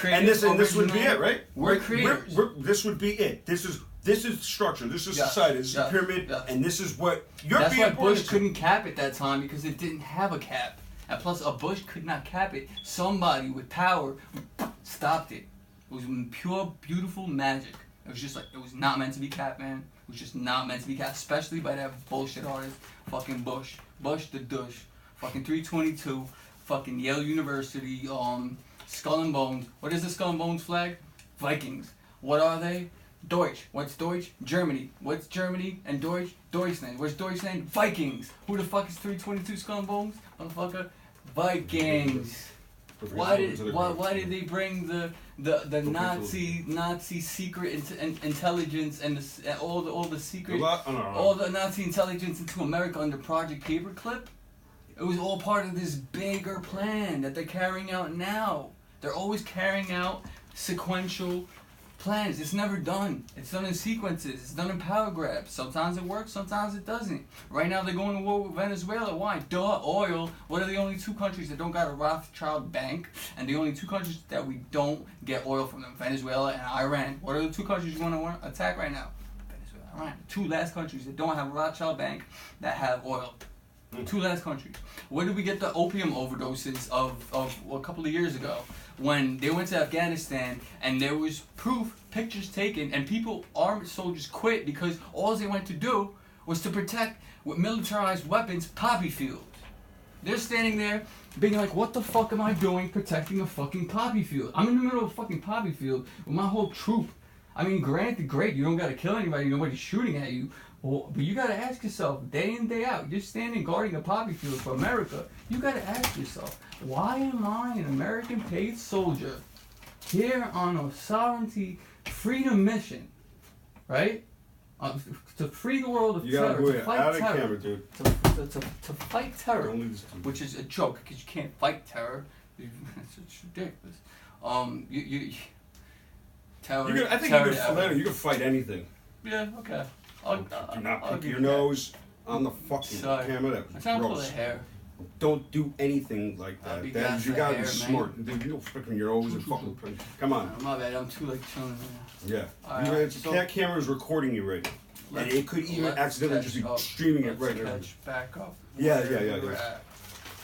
And this would be it, right? We're creators. This would be it. This is structure. This is society. This is a pyramid, and this is what you're. That's why Bush couldn't cap it that time because it didn't have a cap, and plus a Bush could not cap it. Somebody with power stopped it. It was pure, beautiful magic. It was just like it was not meant to be capped, man. It was just not meant to be capped, especially by that bullshit artist, fucking Bush the Dush, fucking 322. Fucking Yale University, Skull and Bones. What is the Skull and Bones flag? Vikings. What are they? Deutsch. What's Deutsch? Germany. What's Germany and Deutsch? Deutschland. What's Deutschland? Vikings. Who the fuck is 322 Skull and Bones? Motherfucker. Vikings. Why did they bring the Nazi secret intelligence and all the secret all the Nazi intelligence into America under Project Paperclip? It was all part of this bigger plan that they're carrying out now. They're always carrying out sequential plans. It's never done. It's done in sequences. It's done in power grabs. Sometimes it works, sometimes it doesn't. Right now they're going to war with Venezuela. Why? Duh, oil. What are the only two countries that don't got a Rothschild bank? And the only two countries that we don't get oil from them? Venezuela and Iran. What are the two countries you want to attack right now? Venezuela, Iran. Two last countries that don't have a Rothschild bank that have oil. Two last countries. Where did we get the opium overdoses of a couple of years ago when they went to Afghanistan and there was proof, pictures taken, and armed soldiers quit because all they went to do was to protect with militarized weapons poppy fields. They're standing there being like, what the fuck am I doing protecting a fucking poppy field? I'm in the middle of a fucking poppy field with my whole troop. I mean, granted, great, you don't gotta kill anybody, nobody's shooting at you. Well, but you gotta ask yourself, day in, day out, you're standing guarding a poppy field for America. You gotta ask yourself, why am I an American paid soldier here on a sovereignty freedom mission, right? To free the world of terror, to fight terror, camera, dude. To fight terror, which is a joke because you can't fight terror. It's ridiculous. Terror. I think you can fight anything. Yeah. Okay. Do not pick your nose on the fucking camera. That was gross. Hair. Don't do anything like that. You gotta be smart. Dude, you don't flick your nose and fucking. Come on. My bad. I'm too chilling. Yeah. That camera is recording you right now, and it could even accidentally just be streaming it right now. Back up. Yeah.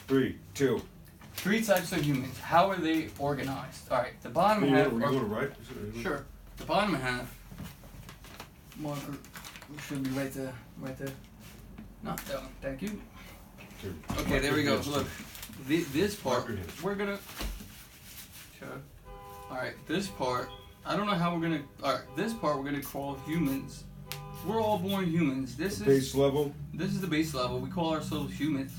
3, 2. 3 types of humans. How are they organized? All right. The bottom half. You want to write? Sure. The bottom half. Marker. Should be right there. Not that one. Thank you. Okay, there we go. Look, this part, we're gonna. Sure. All right, this part. I don't know how we're gonna. All right, this part we're gonna call humans. We're all born humans. This is base level. This is the base level. We call ourselves humans.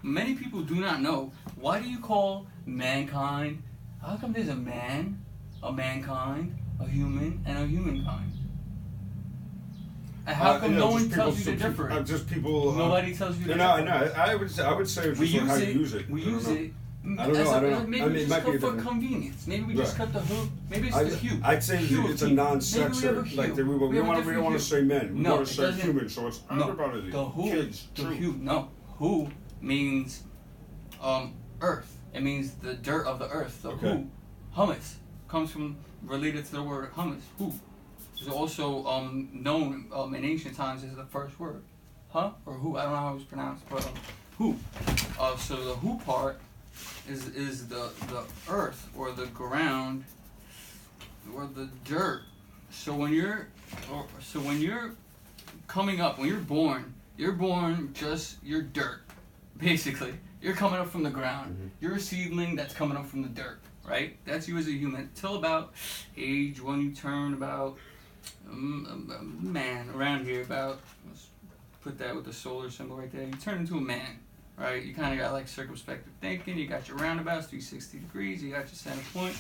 Many people do not know. Why do you call mankind? How come there's a man, a mankind, a human, and a humankind? And how come no one tells you the difference? Just people. Nobody tells you the difference. No, I would say it's just how you use it. We use it I don't know. Maybe we just cut for convenience. Maybe we just cut the who. Maybe it's the hue. I'd say it's a non-sexier. Like we don't want to say men. We want to say human. So it's everybody. The who. Kids. The hue. No. Who means earth. It means the dirt of the earth. The who. Hummus comes from related to the word hummus. Who is also known in ancient times as the first word. Huh or who? I don't know how it's pronounced, but who. So the who part is the earth or the ground or the dirt. So when you're coming up, when you're born just you're dirt, basically. You're coming up from the ground. Mm-hmm. You're a seedling that's coming up from the dirt, right? That's you as a human till about age when you turn about man around here about. Let's put that with the solar symbol right there. You turn into a man. Right, you kind of got like circumspective thinking. You got your roundabouts, 360 degrees. You got your center point.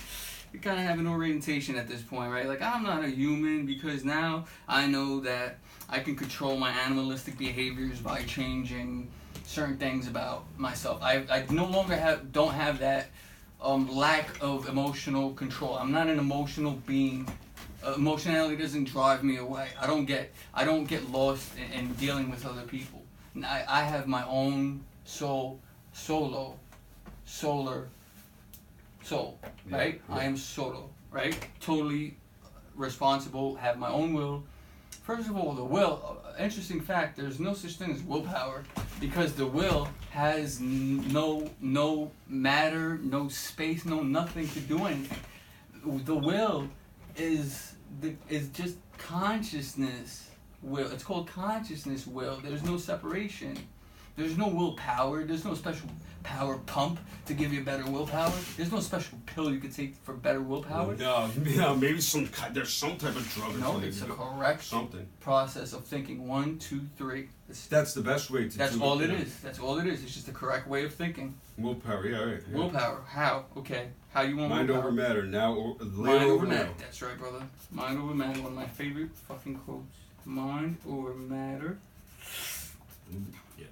You kind of have an orientation at this point, right? Like I'm not a human because now I know that I can control my animalistic behaviors by changing certain things about myself. I no longer don't have that lack of emotional control. I'm not an emotional being. Emotionality doesn't drive me away. I don't get lost in dealing with other people. I have my own soul, solar soul, right? Yeah. I am solo, right? Totally responsible, have my own will. First of all, the will, interesting fact, there's no such thing as willpower because the will has no matter, no space, no nothing to do anything. The will is just consciousness will. It's called consciousness will. There's no separation. There's no willpower. There's no special power pump to give you better willpower. There's no special pill you could take for better willpower. No, maybe there's some type of drug. No, it's a correct process of thinking. 1, 2, 3. That's the best way to. That's all it is. That's all it is. It's just the correct way of thinking. Willpower, yeah, right. Yeah. Willpower. How? Okay. How you want mind willpower? Over matter. Now or mind over matter. That's right, brother. Mind over matter. One of my favorite fucking quotes. Mind over matter. Yeah.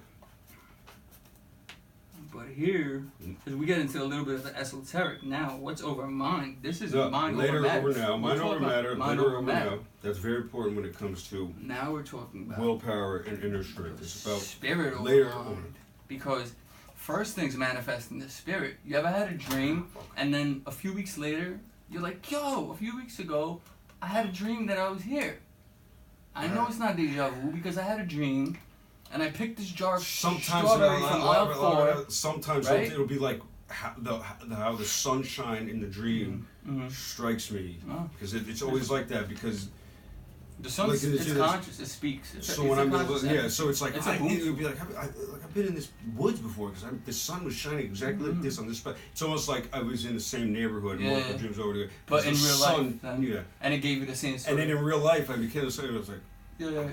But here, because we get into a little bit of the esoteric now, what's over mind? This is mind later over matter. Over now. Mind over matter. Mind over matter. That's very important when it comes to. Now we're talking about willpower and inner strength. It's about spirit over later mind. Because first things manifest in the spirit. You ever had a dream, and then a few weeks later, you're like, yo, a few weeks ago, I had a dream that I was here. I know it's not deja vu because I had a dream. And I picked this jar of strawberries from aisle 4. Sometimes right? It'll be like how the sunshine in the dream strikes me. Because it's always like that because... The sun, it's conscious, it speaks. So when I'm so it's like, it'll be like, I've been in this woods before because the sun was shining exactly like this on this spot. It's almost like I was in the same neighborhood and multiple dreams over there. But in real life, and it gave you the same story. And then in real life, I became the same. I was like... Yeah,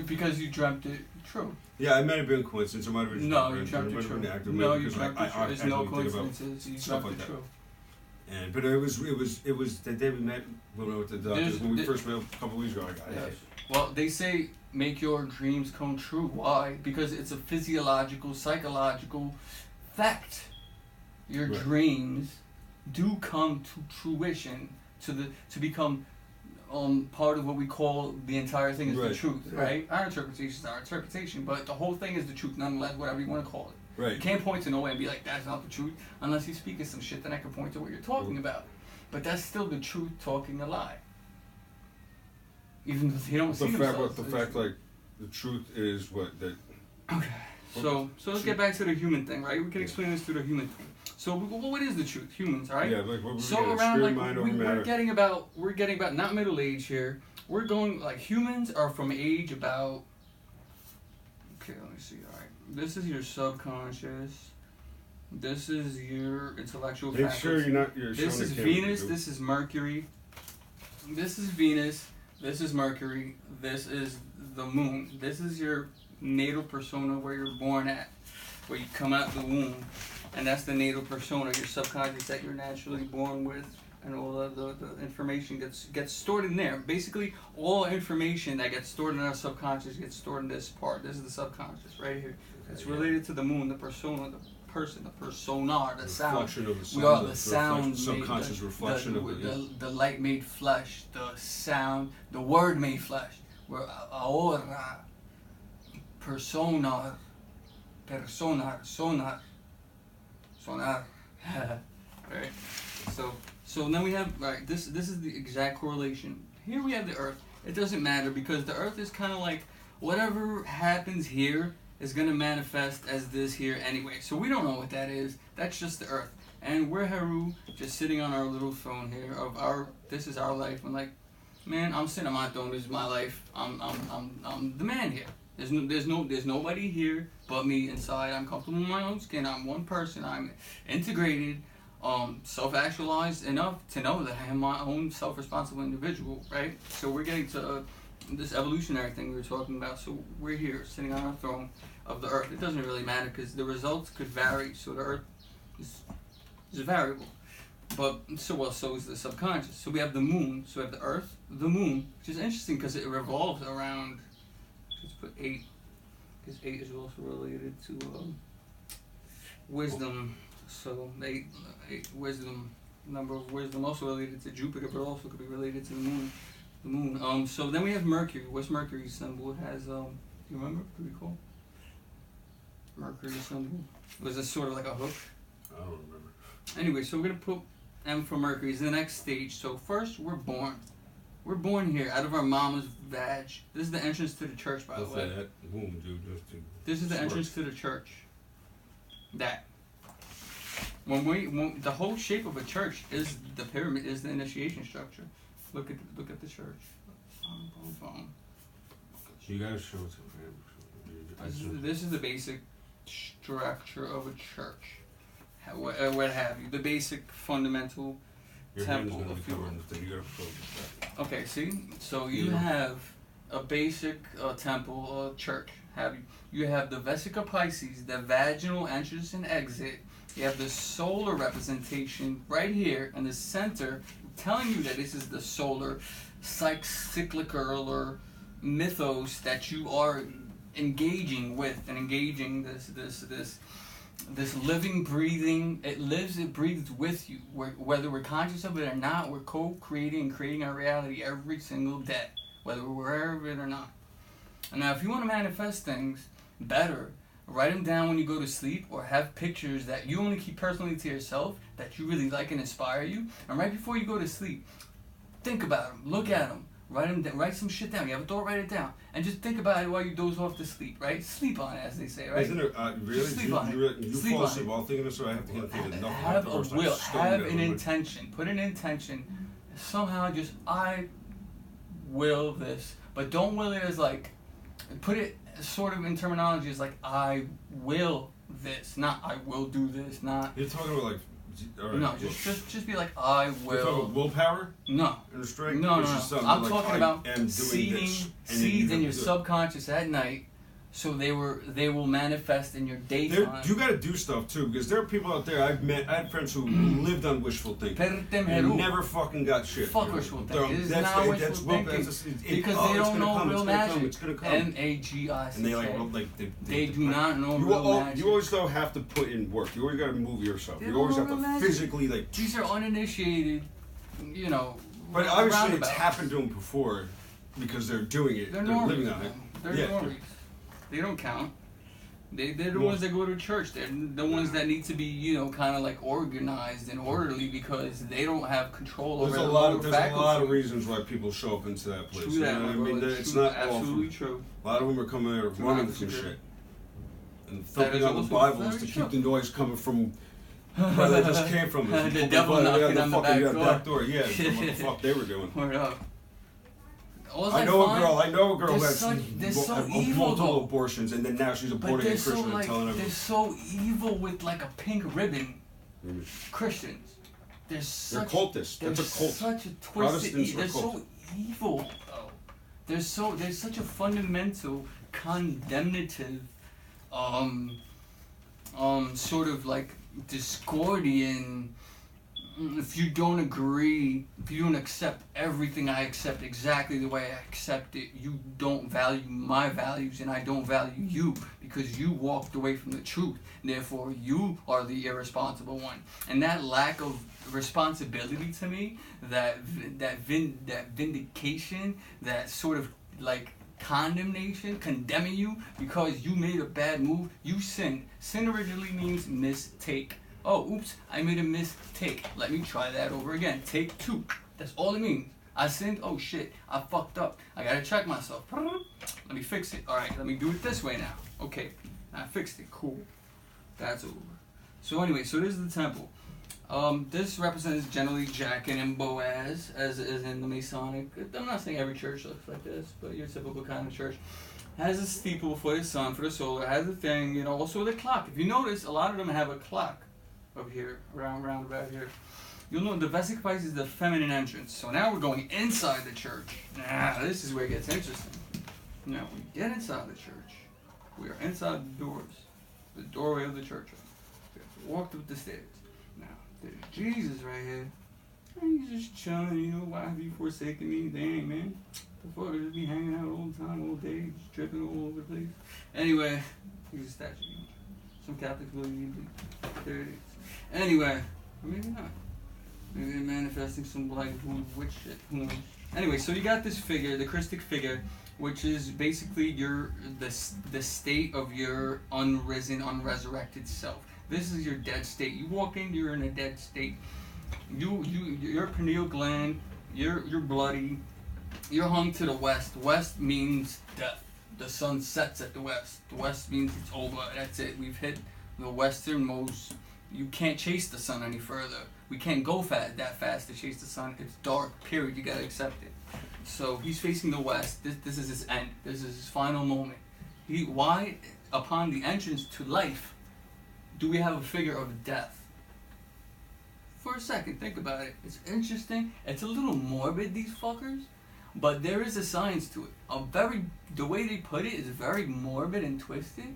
because you dreamt it true. Yeah, it might have been a coincidence. It might have been no, you dreamt it true. No, you dreamt it true. There's no coincidences. You dreamt it true. And but it was the day we met when we went to the doctors when we first met a couple of weeks ago. Well, they say make your dreams come true. Why? Because it's a physiological, psychological fact. Your dreams do come to fruition to become. Part of what we call the entire thing is the truth, right? Our interpretation is our interpretation, but the whole thing is the truth nonetheless, whatever you want to call it. Right. You can't point to nowhere and be like, that's not the truth, unless you're speaking some shit, then I can point to what you're talking about. But that's still the truth talking a lie. Even if you don't see themselves. The fact, like, the truth is what that... Okay. So let's get back to the human thing, right? We can explain this through the human thing. So what is the truth? Humans, right? Yeah, like what so around like we're getting about not middle age here. We're going like humans are from age about. Okay, let me see. All right, this is your subconscious. This is your intellectual. Make sure you're not. This is Venus. This is Mercury. This is Venus. This is Mercury. This is the Moon. This is your natal persona where you're born at, where you come out the womb. And that's the natal persona, your subconscious that you're naturally born with, and all the information gets stored in there. Basically, all information that gets stored in our subconscious gets stored in this part. This is the subconscious right here. It's related to the moon, the persona, the person, the persona, the sound. Reflection of the sound. We are the sound. Subconscious reflection of it. The light made flesh, the sound, the word made flesh. We're ahora, sonar, right? So then we have, right, this is the exact correlation. Here we have the Earth. It doesn't matter because the Earth is kind of like whatever happens here is going to manifest as this here anyway. So we don't know what that is. That's just the Earth. And we're Heru, just sitting on our little throne here of this is our life. I'm like, man, I'm sitting on my throne. This is my life. I'm the man here. There's nobody here but me inside. I'm comfortable in my own skin. I'm one person. I'm integrated, self-actualized enough to know that I am my own self-responsible individual, right? So we're getting to this evolutionary thing we were talking about. So we're here, sitting on our throne of the Earth. It doesn't really matter because the results could vary. So the Earth is a variable. But so is the subconscious. So we have the moon. So we have the Earth, the moon, which is interesting because it revolves around. Let's put 8, because 8 is also related to wisdom. So 8 wisdom, number of wisdom, also related to Jupiter, but also could be related to the moon. The moon. So then we have Mercury. What's Mercury's symbol? It has do you remember? Pretty cool. Mercury's symbol was a sort of like a hook. I don't remember. Anyway, so we're gonna put M for Mercury is the next stage. So first we're born. We're born here out of our mama's vag. This is the entrance to the church, by the way. That womb, dude. This is the entrance to the church. That. When the whole shape of a church is the pyramid, is the initiation structure. Look at the church. You gotta show it to me. This is the basic structure of a church. What have you? The basic fundamental temple. Okay, see? So you have a basic temple, church. You have the Vesica Pisces, the vaginal entrance and exit. You have the solar representation right here in the center, telling you that this is the solar cyclical or mythos that you are engaging with and engaging this living, breathing. It breathes with you. Whether we're conscious of it or not, we're co-creating and creating our reality every single day, whether we're aware of it or not. And now, if you want to manifest things better, write them down when you go to sleep, or have pictures that you only keep personally to yourself that you really like and inspire you. And right before you go to sleep, think about them, look at them, write some shit down. You have a thought, write it down, and just think about it while you doze off to sleep. Right? Sleep on it, as they say. Right? Isn't it really? Sleep on it. You fall asleep while thinking this, or I have to think of nothing. Have a will. Have an intention. Put an intention. Somehow, just I will this, but don't will it as like. Put it sort of in terminology as like I will this, not I will do this, not. You're talking about like. Right, no, just be like I will. You're talking about willpower. No. And strength. No. I'm like, talking about seeding seeds in your subconscious at night, so they will manifest in your daytime. You got to do stuff too, because there are people out there I had friends who lived on wishful thinking and never fucking got shit. Fuck wishful thinking. It's not wishful thinking because they don't know real magic. M-A-G-I-C-K. And they do not know real magic. You always though have to put in work. You always got to move yourself. You always have to physically like. These are uninitiated, But obviously it's happened to them before, because they're doing it. They're living on it. They're normies. They don't count. They're the ones that go to church. They're the ones that need to be, kind of like organized and orderly because they don't have control over their lower faculties. There's a lot of reasons why people show up into that place. True that, I mean, it's not absolutely true. A lot of them are coming there running from shit and thumping on the Bibles to keep the noise coming from where they just came from. The devil knocking on the back door. Yeah, what the fuck they were doing. Word up. I know a girl who had multiple abortions, and then now she's aborting a Christian and telling everyone. They're so evil with like a pink ribbon. Christians. They're cultists. That's a cult. Such a twisted. They're so evil. There's such a fundamental condemnative, sort of like Discordian if you don't agree, if you don't accept everything I accept exactly the way I accept it, you don't value my values and I don't value you because you walked away from the truth. Therefore, you are the irresponsible one. And that lack of responsibility to me, that vindication, that sort of like condemnation, condemning you because you made a bad move, you sinned. Sin originally means mistake. Oh, oops, I made a mistake. Let me try that over again. Take 2. That's all it means. I sinned. Oh, shit. I fucked up. I gotta check myself. Let me fix it. Alright, let me do it this way now. Okay, I fixed it. Cool. That's over. So anyway, so this is the temple. This represents generally Jachin and Boaz, as in the Masonic. I'm not saying every church looks like this, but your typical kind of church. Has a steeple for the sun, for the solar, has a thing, you know, also the clock. If you notice, a lot of them have a clock up here, around about here. You'll know the Vesica Piscis is the feminine entrance. So now we're going inside the church. Now, this is where it gets interesting. Now, we get inside the church. We are inside the doors, the doorway of the church. We have to walk up the stairs. Now, there's Jesus right here. And he's just chilling, you know, why have you forsaken me? Dang, man. The fuck, just be hanging out all the time, all day, just tripping all over the place. Anyway, he's a statue. Some Catholics believe there it is. Anyway, or maybe not. Maybe they're manifesting some like witch shit. Who knows? Anyway, so you got this figure, the Christic figure, which is basically the state of your unrisen, unresurrected self. This is your dead state. You walk in, you're in a dead state. Your pineal gland, you're bloody. You're hung to the west. West means death. The sun sets at the west. The west means it's over. That's it. We've hit the westernmost. You can't chase the sun any further. We can't go that fast to chase the sun. It's dark, period. You gotta accept it. So he's facing the west. This is his end. This is his final moment. Why, upon the entrance to life, do we have a figure of death? For a second, think about it. It's interesting. It's a little morbid, these fuckers. But there is a science to it. The way they put it is very morbid and twisted.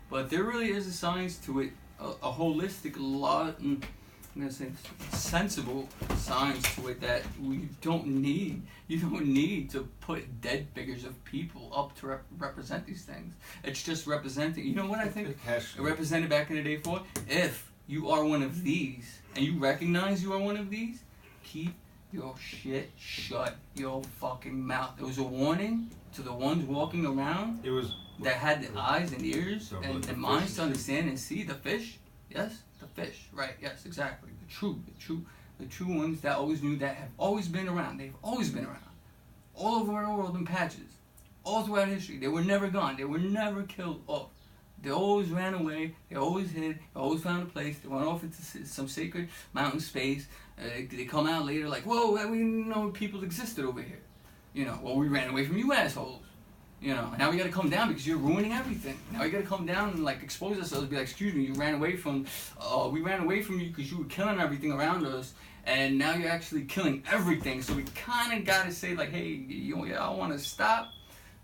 But there really is a science to it. A holistic, I'm gonna say sensible science to it that you don't need to put dead figures of people up to represent these things. It's just representing. You know what I think it represented back in the day for? If you are one of these and you recognize you are one of these, keep your shit shut your fucking mouth. It was a warning to the ones walking around. That had the eyes and ears and minds to understand and see the fish. Yes, the fish. Right. Yes, exactly. The true ones that always knew, that have always been around. They've always been around. All over the world in patches. All throughout history. They were never gone. They were never killed off. They always ran away. They always hid. They always found a place. They went off into some sacred mountain space. They come out later like, whoa, we didn't know people existed over here. You know, well, we ran away from you assholes. You know, now we gotta come down because you're ruining everything. Now we gotta come down and like expose ourselves, be like, excuse me, we ran away from you because you were killing everything around us, and now you're actually killing everything. So we kind of gotta say like, hey, y'all want to stop,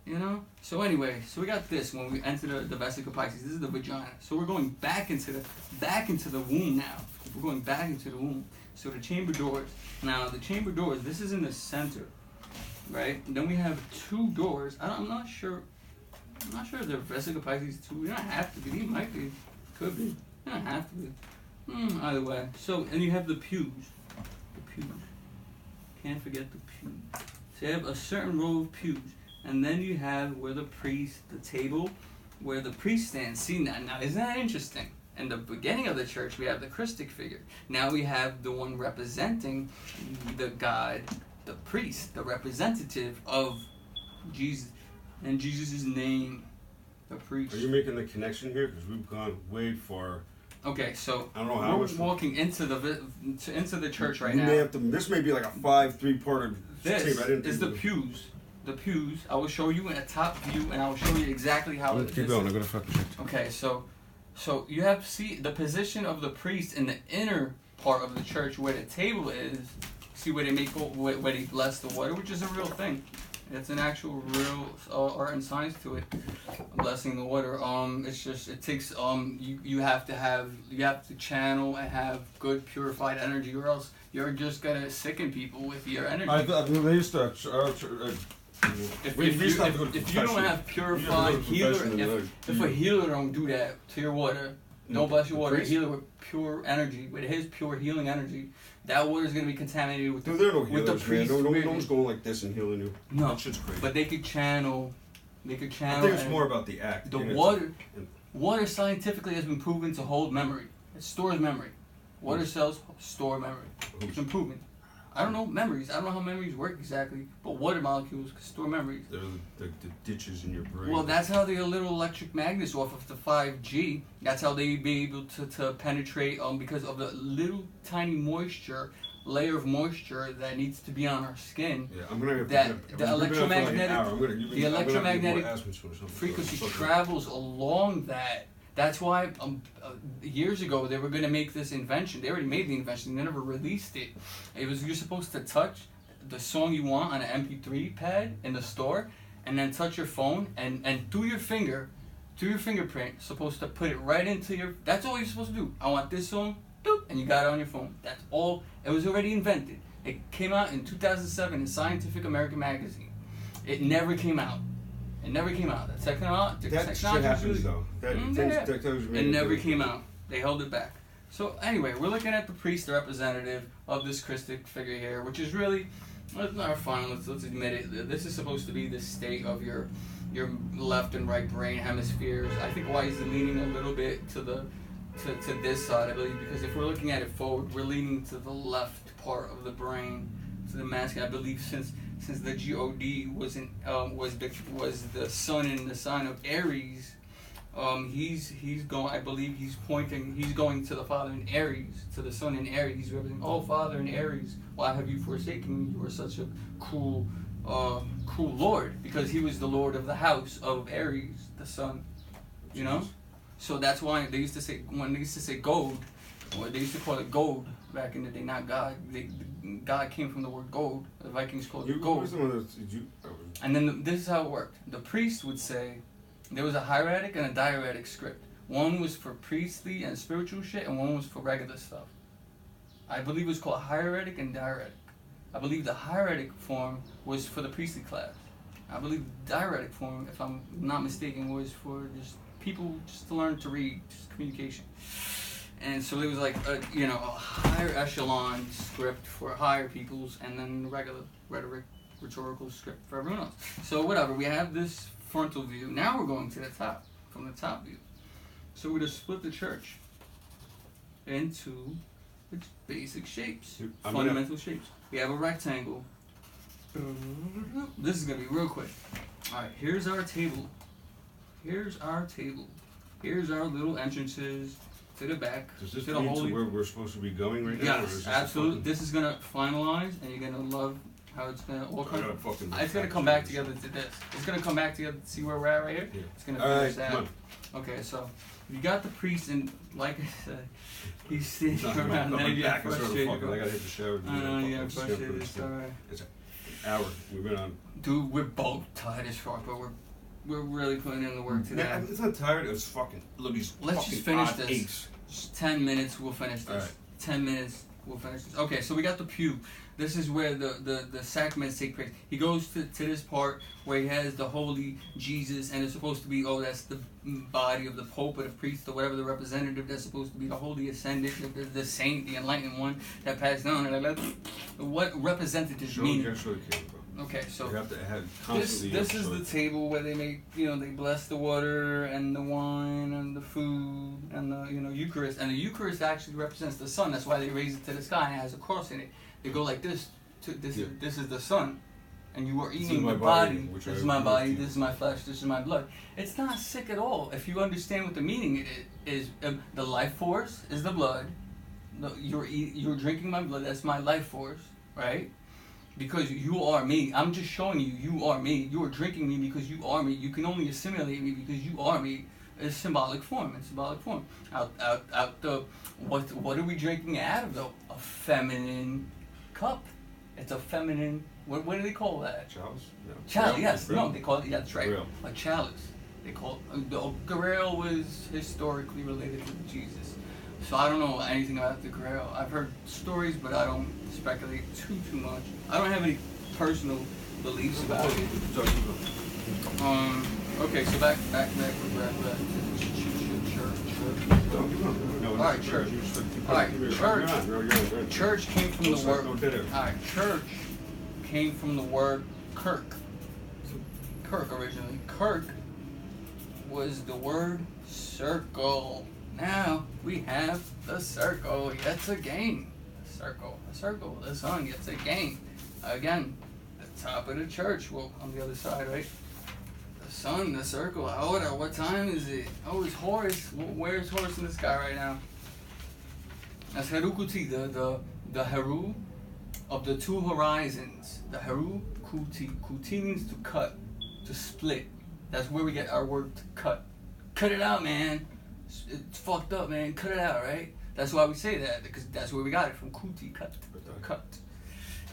you know? So anyway, so we got this when we enter the Vesica Piscis. This is the vagina. So we're going back into the womb now. We're going back into the womb. So the chamber doors. Now the chamber doors. This is in the center. Right? And then we have 2 doors. I'm not sure if they're Vesica Piscis 2. They don't have to be. They might be. Could be. They don't have to be. Either way. So, and you have the pews. The pews. Can't forget the pews. So you have a certain row of pews. And then you have where the table where the priest stands. See, now isn't that interesting? In the beginning of the church, we have the Christic figure. Now we have the one representing the God, the priest, the representative of Jesus, and Jesus' name, the priest. Are you making the connection here? Because we've gone way far. Okay, so I don't know how we're walking into the church right now. This may be like a 3-part This is the pews. The pews. I will show you in a top view, and I will show you exactly how it is. Keep going. I'm gonna fucking check. Okay, so you have the position of the priest in the inner part of the church where the table is. see where they make where they bless the water, which is a real thing. It's an actual real art and science to it, blessing the water. It's just it takes you have to channel and have good purified energy, or else you're just gonna sicken people with your energy. They used to. If you don't have purified healer, if a healer don't do that to your water, don't bless your water, a healer with pure energy, with his pure healing energy, that water is going to be contaminated with the priest. No one's going like this and healing you. No, that shit's crazy. But they could channel. I think it's more about the act. The water scientifically has been proven to hold memory. It stores memory. Water cells store memory. It's been proven. I don't know memories. I don't know how memories work exactly, but water molecules can store memories. They're the ditches in your brain. Well, that's how they are little electric magnets off of the 5G. That's how they be able to penetrate because of the little tiny layer of moisture that needs to be on our skin. Yeah, I'm gonna have the electromagnetic frequency travels along that. That's why years ago they were going to make this invention. They already made the invention. They never released it. You're supposed to touch the song you want on an MP3 pad in the store, and then touch your phone and through your fingerprint, supposed to put it right into your. That's all you're supposed to do. I want this song, doop, and you got it on your phone. That's all. It was already invented. It came out in 2007 in Scientific American magazine. It never came out. It never came out. That technology happens though. It never came out. They held it back. So anyway, we're looking at the priest, the representative of this Christic figure here, which is really, fine. Let's admit it. This is supposed to be the state of your left and right brain hemispheres. I think why he's leaning a little bit to this side, I believe, because if we're looking at it forward, we're leaning to the left part of the brain, to the masculine. I believe since the God was the sun in the sign of Aries, he's going. I believe he's going to the Father in Aries, to the Sun in Aries. He's representing, oh Father in Aries, why have you forsaken me? You are such a cruel Lord, because he was the Lord of the house of Aries, the Sun. You know, so that's why they used to say gold, or they used to call it gold back in the day, not God. God came from the word gold. The Vikings called it gold. And then this is how it worked. The priest would say, there was a hieratic and a diaretic script. One was for priestly and spiritual shit, and one was for regular stuff. I believe it was called hieratic and diaretic. I believe the hieratic form was for the priestly class. I believe the diaretic form, if I'm not mistaken, was for just people just to learn to read, just communication. And so it was like a higher echelon script for higher peoples, and then the regular rhetorical script for everyone else. So whatever, we have this frontal view. Now we're going to the top, from the top view. So we're going to split the church into its basic shapes, fundamental shapes. We have a rectangle. This is going to be real quick. Alright, here's our table. Here's our little entrances to the back. Does this lead to where we're supposed to be going right now? Yes, absolutely. This is going to finalize, and you're going to love how it's going to all come. It's going to come back together to this. It's going to come back together to see where we're at right here. Yeah. It's going to finish that. Okay, so you got the priest, and like I said, he's sitting around. Then you get frustrated. I got to hit the shower. I know, you get frustrated. It's alright. It's an hour. We've been on. Dude, we're both tired as fuck, but we're really putting in the work today. Yeah, it's not tired. It's fucking. Let's just finish this. Just 10 minutes, we'll finish this. Right. 10 minutes, we'll finish this. Okay, so we got the pew. This is where the sacraments take place. He goes to this part where he has the holy Jesus, and it's supposed to be, that's the body of the Pope or the priest or whatever, the representative that's supposed to be the holy ascendant, the saint, the enlightened one that passed down. What representatives mean? Okay, so this is the table where they make, they bless the water and the wine and the food and the, Eucharist. And the Eucharist actually represents the sun. That's why they raise it to the sky and it has a cross in it. They go like this. This is the sun. And you are eating the body. This is my body, this is my flesh, this is my blood. It's not sick at all. If you understand what the meaning is, the life force is the blood. You're drinking my blood, that's my life force, right? Because you are me. I'm just showing you are me. You are drinking me because you are me. You can only assimilate me because you are me. It's symbolic form. What are we drinking out of though? A feminine cup. It's a feminine. What do they call that? Chalice. No. Chalice. Yes. No, they call it. Yeah, that's right. Grail. A chalice. They call it. The Grail was historically related to Jesus. So I don't know anything about the Grail. I've heard stories, but I don't speculate too much. I don't have any personal beliefs about it. Okay, so back to church. No, All right, church. All right, church. Church came from the word. All right, church came from the word kirk. Kirk originally. Kirk was the word circle. Now we have the circle yet again. A circle. The sun gets a game. Again, the top of the church. Well, on the other side, right? The sun, the circle. Ahora, what time is it? Oh, it's Horus. Where's Horus in the sky right now? That's Heru-Kuti, the Heru of the two horizons. The Heru-Kuti. Kuti means to cut, to split. That's where we get our word to cut. Cut it out, man. It's fucked up, man. Cut it out, right? That's why we say that, because that's where we got it from. Kuti, cut. Cut.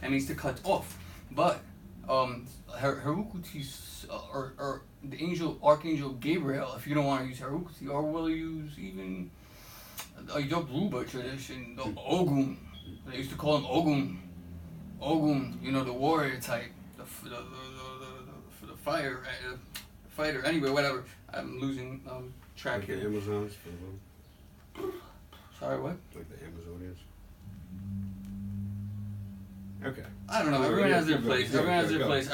That means to cut off. But Heru-Kuti, or the Archangel Gabriel, if you don't want to use Heru-Kuti, or will use even a Yoruba tradition, the Ogun. They used to call him Ogun. Ogun, you know, the warrior type, the fighter. Anyway, whatever. I'm losing track like here. The Amazons for them. Sorry, what? Like the Amazonians. Okay. I don't know. Everyone has their place. Everyone has their place.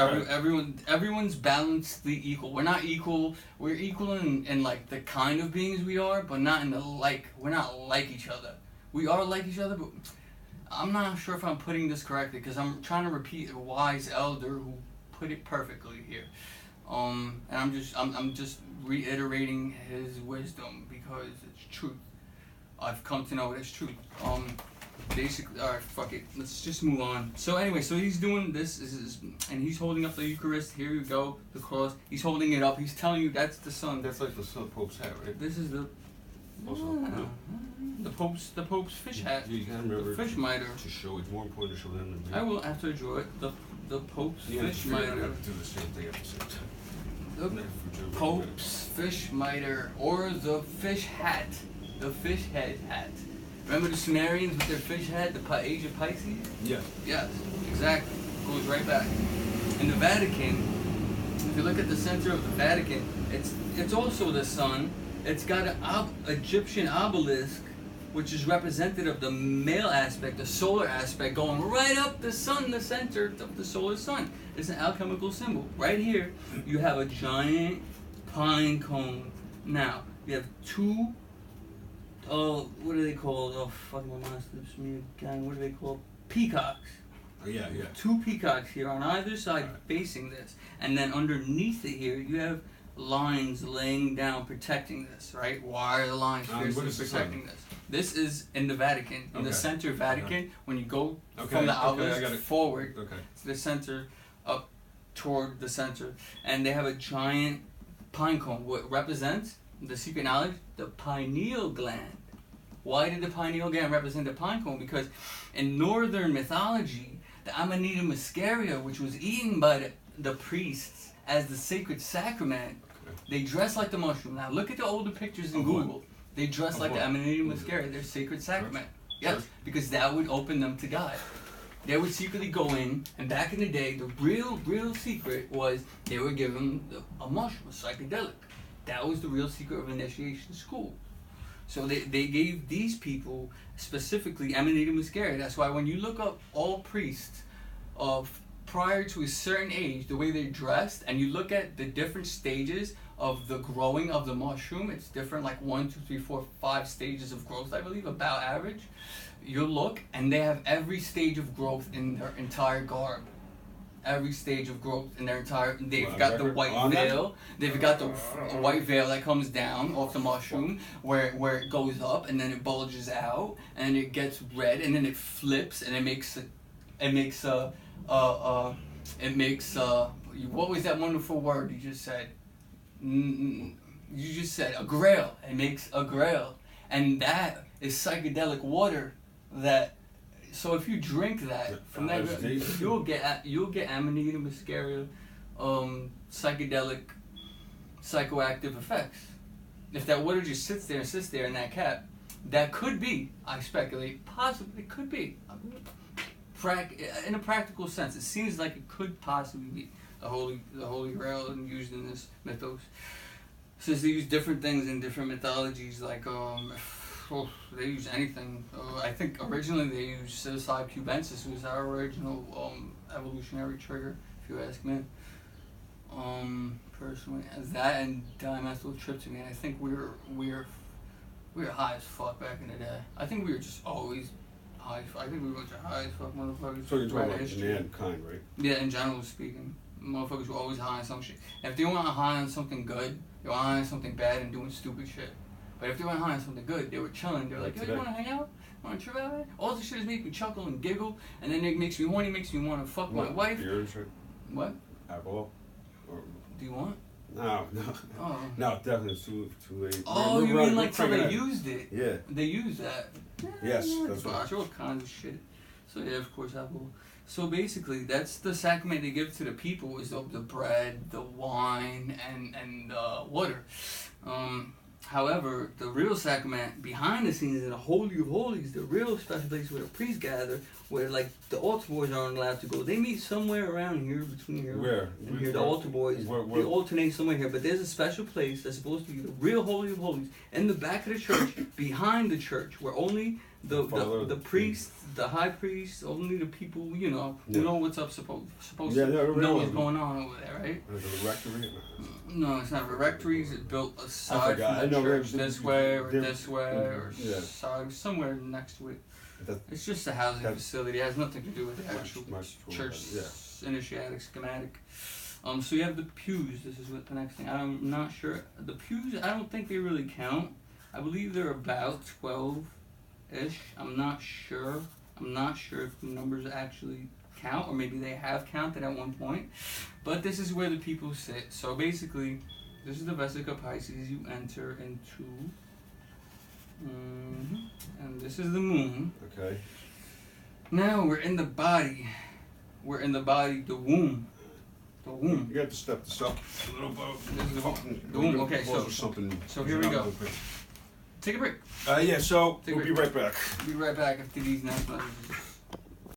Everyone's balancedly equal. We're not equal. We're equal in like the kind of beings we are, but not in the like. We're not like each other. We are like each other, but I'm not sure if I'm putting this correctly because I'm trying to repeat a wise elder who put it perfectly here. And I'm just reiterating his wisdom because it's truth. I've come to know it as truth. Basically, all right, fuck it. Let's just move on. So anyway, so he's doing this, and he's holding up the Eucharist. Here you go, the cross. He's holding it up. He's telling you that's the sun. That's like the Pope's hat, right? This is the. The Pope's fish hat. You gotta remember the fish mitre. To show it's more important to show them than me. I will after I draw it. The Pope's fish mitre. I have to do the same thing at the same time. The Pope's fish mitre, or the fish hat, the fish head hat. Remember the Sumerians with their fish hat, the Age of Pisces? Yes. Yes, exactly. Goes right back. In the Vatican, if you look at the center of the Vatican, it's also the sun. It's got an Egyptian obelisk, which is representative of the male aspect, the solar aspect, going right up the sun, the center of the solar sun. It's an alchemical symbol. Right here, you have a giant pine cone. Now, you have two, what are they called? Oh, fuck, my mind slips me again. What are they called? Peacocks. Oh, yeah. Two peacocks here on either side facing this. And then underneath it here, you have lines laying down protecting this, right? Why are the lines protecting this? This is in the Vatican, in the center of Vatican. When you go from the obelisk forward to the center, up toward the center, and they have a giant pine cone. What represents the secret knowledge? The pineal gland. Why did the pineal gland represent the pine cone? Because in northern mythology, the Amanita muscaria, which was eaten by the priests as the sacred sacrament, they dress like the mushroom. Now look at the older pictures in Google. They dress like the Amanita muscaria, their sacred sacrament. Yes, because that would open them to God. They would secretly go in, and back in the day, the real secret was they would give them a mushroom, a psychedelic. That was the real secret of initiation school. So they gave these people, specifically Amanita muscaria. That's why when you look up all priests prior to a certain age, the way they're dressed, and you look at the different stages of the growing of the mushroom, it's different, like 1, 2, 3, 4, 5 stages of growth, I believe, about average. You'll look, and they have every stage of growth in their entire garb. Every stage of growth in their entire. They've got the white veil. They've got the white veil that comes down off the mushroom, where it goes up, and then it bulges out, and it gets red, and then it flips, and it makes what was that wonderful word you just said? You just said a grail. It makes a grail, and that is psychedelic water that So if you drink that from that, you'll get Amanita muscaria, psychedelic, psychoactive effects. If that water just sits there in that cap, that could be, I speculate, possibly it could be, in a practical sense, it seems like it could possibly be the holy grail and used in this mythos. Since they use different things in different mythologies, like they use anything. I think originally they used psilocybe cubensis, was our original evolutionary trigger, if you ask me. Personally, that and dimethyltryptamine. I think we were high as fuck back in the day. I think we were just always high. I think we were just high as fuck motherfuckers. So you're talking about mankind, right? Yeah, in general speaking, motherfuckers were always high on some shit. And if they weren't high on something good, they were high on something bad and doing stupid shit. But if they weren't high on something good, they were chilling. They were like, yo, you wanna hang out? Wanna trip out? All this shit is making me chuckle and giggle, and then it makes me horny, makes me wanna fuck my wife. Beer and shit? What? Alcohol? Do you want? No. Oh. No, definitely it's too late. Oh, you mean like how they used it? Yeah. They used that. Yes, that's right. All kinds of shit. So yeah, of course, alcohol. So basically, that's the sacrament they give to the people is the bread, the wine, and water. However, the real sacrament behind the scenes in the Holy of Holies, the real special place where the priests gather, where like the altar boys aren't allowed to go. They meet somewhere around here, between here and here. The altar boys, they alternate somewhere here. But there's a special place that's supposed to be the real Holy of Holies in the back of the church, behind the church, where only the priest, the high priest, only the people who know what's up, supposed to know what's going on over there, right? The rectory? No, it's not. The rectory is built aside from the church, this way or this way or somewhere next to it. It's just a housing facility. It has nothing to do with the actual church initiatic schematic. So you have the pews. This is what the next thing. I'm not sure. The pews, I don't think they really count. I believe they're about 12-ish. I'm not sure if the numbers actually count, or maybe they have counted at one point. But this is where the people sit. So basically, this is the Vesica Pisces you enter into. And this is the moon. Okay. Now we're in the body. The womb. The womb. You got to step this up a little bit. This is the womb. Okay, so here we go. Take a break. So we'll be right back. Be right back after these next messages.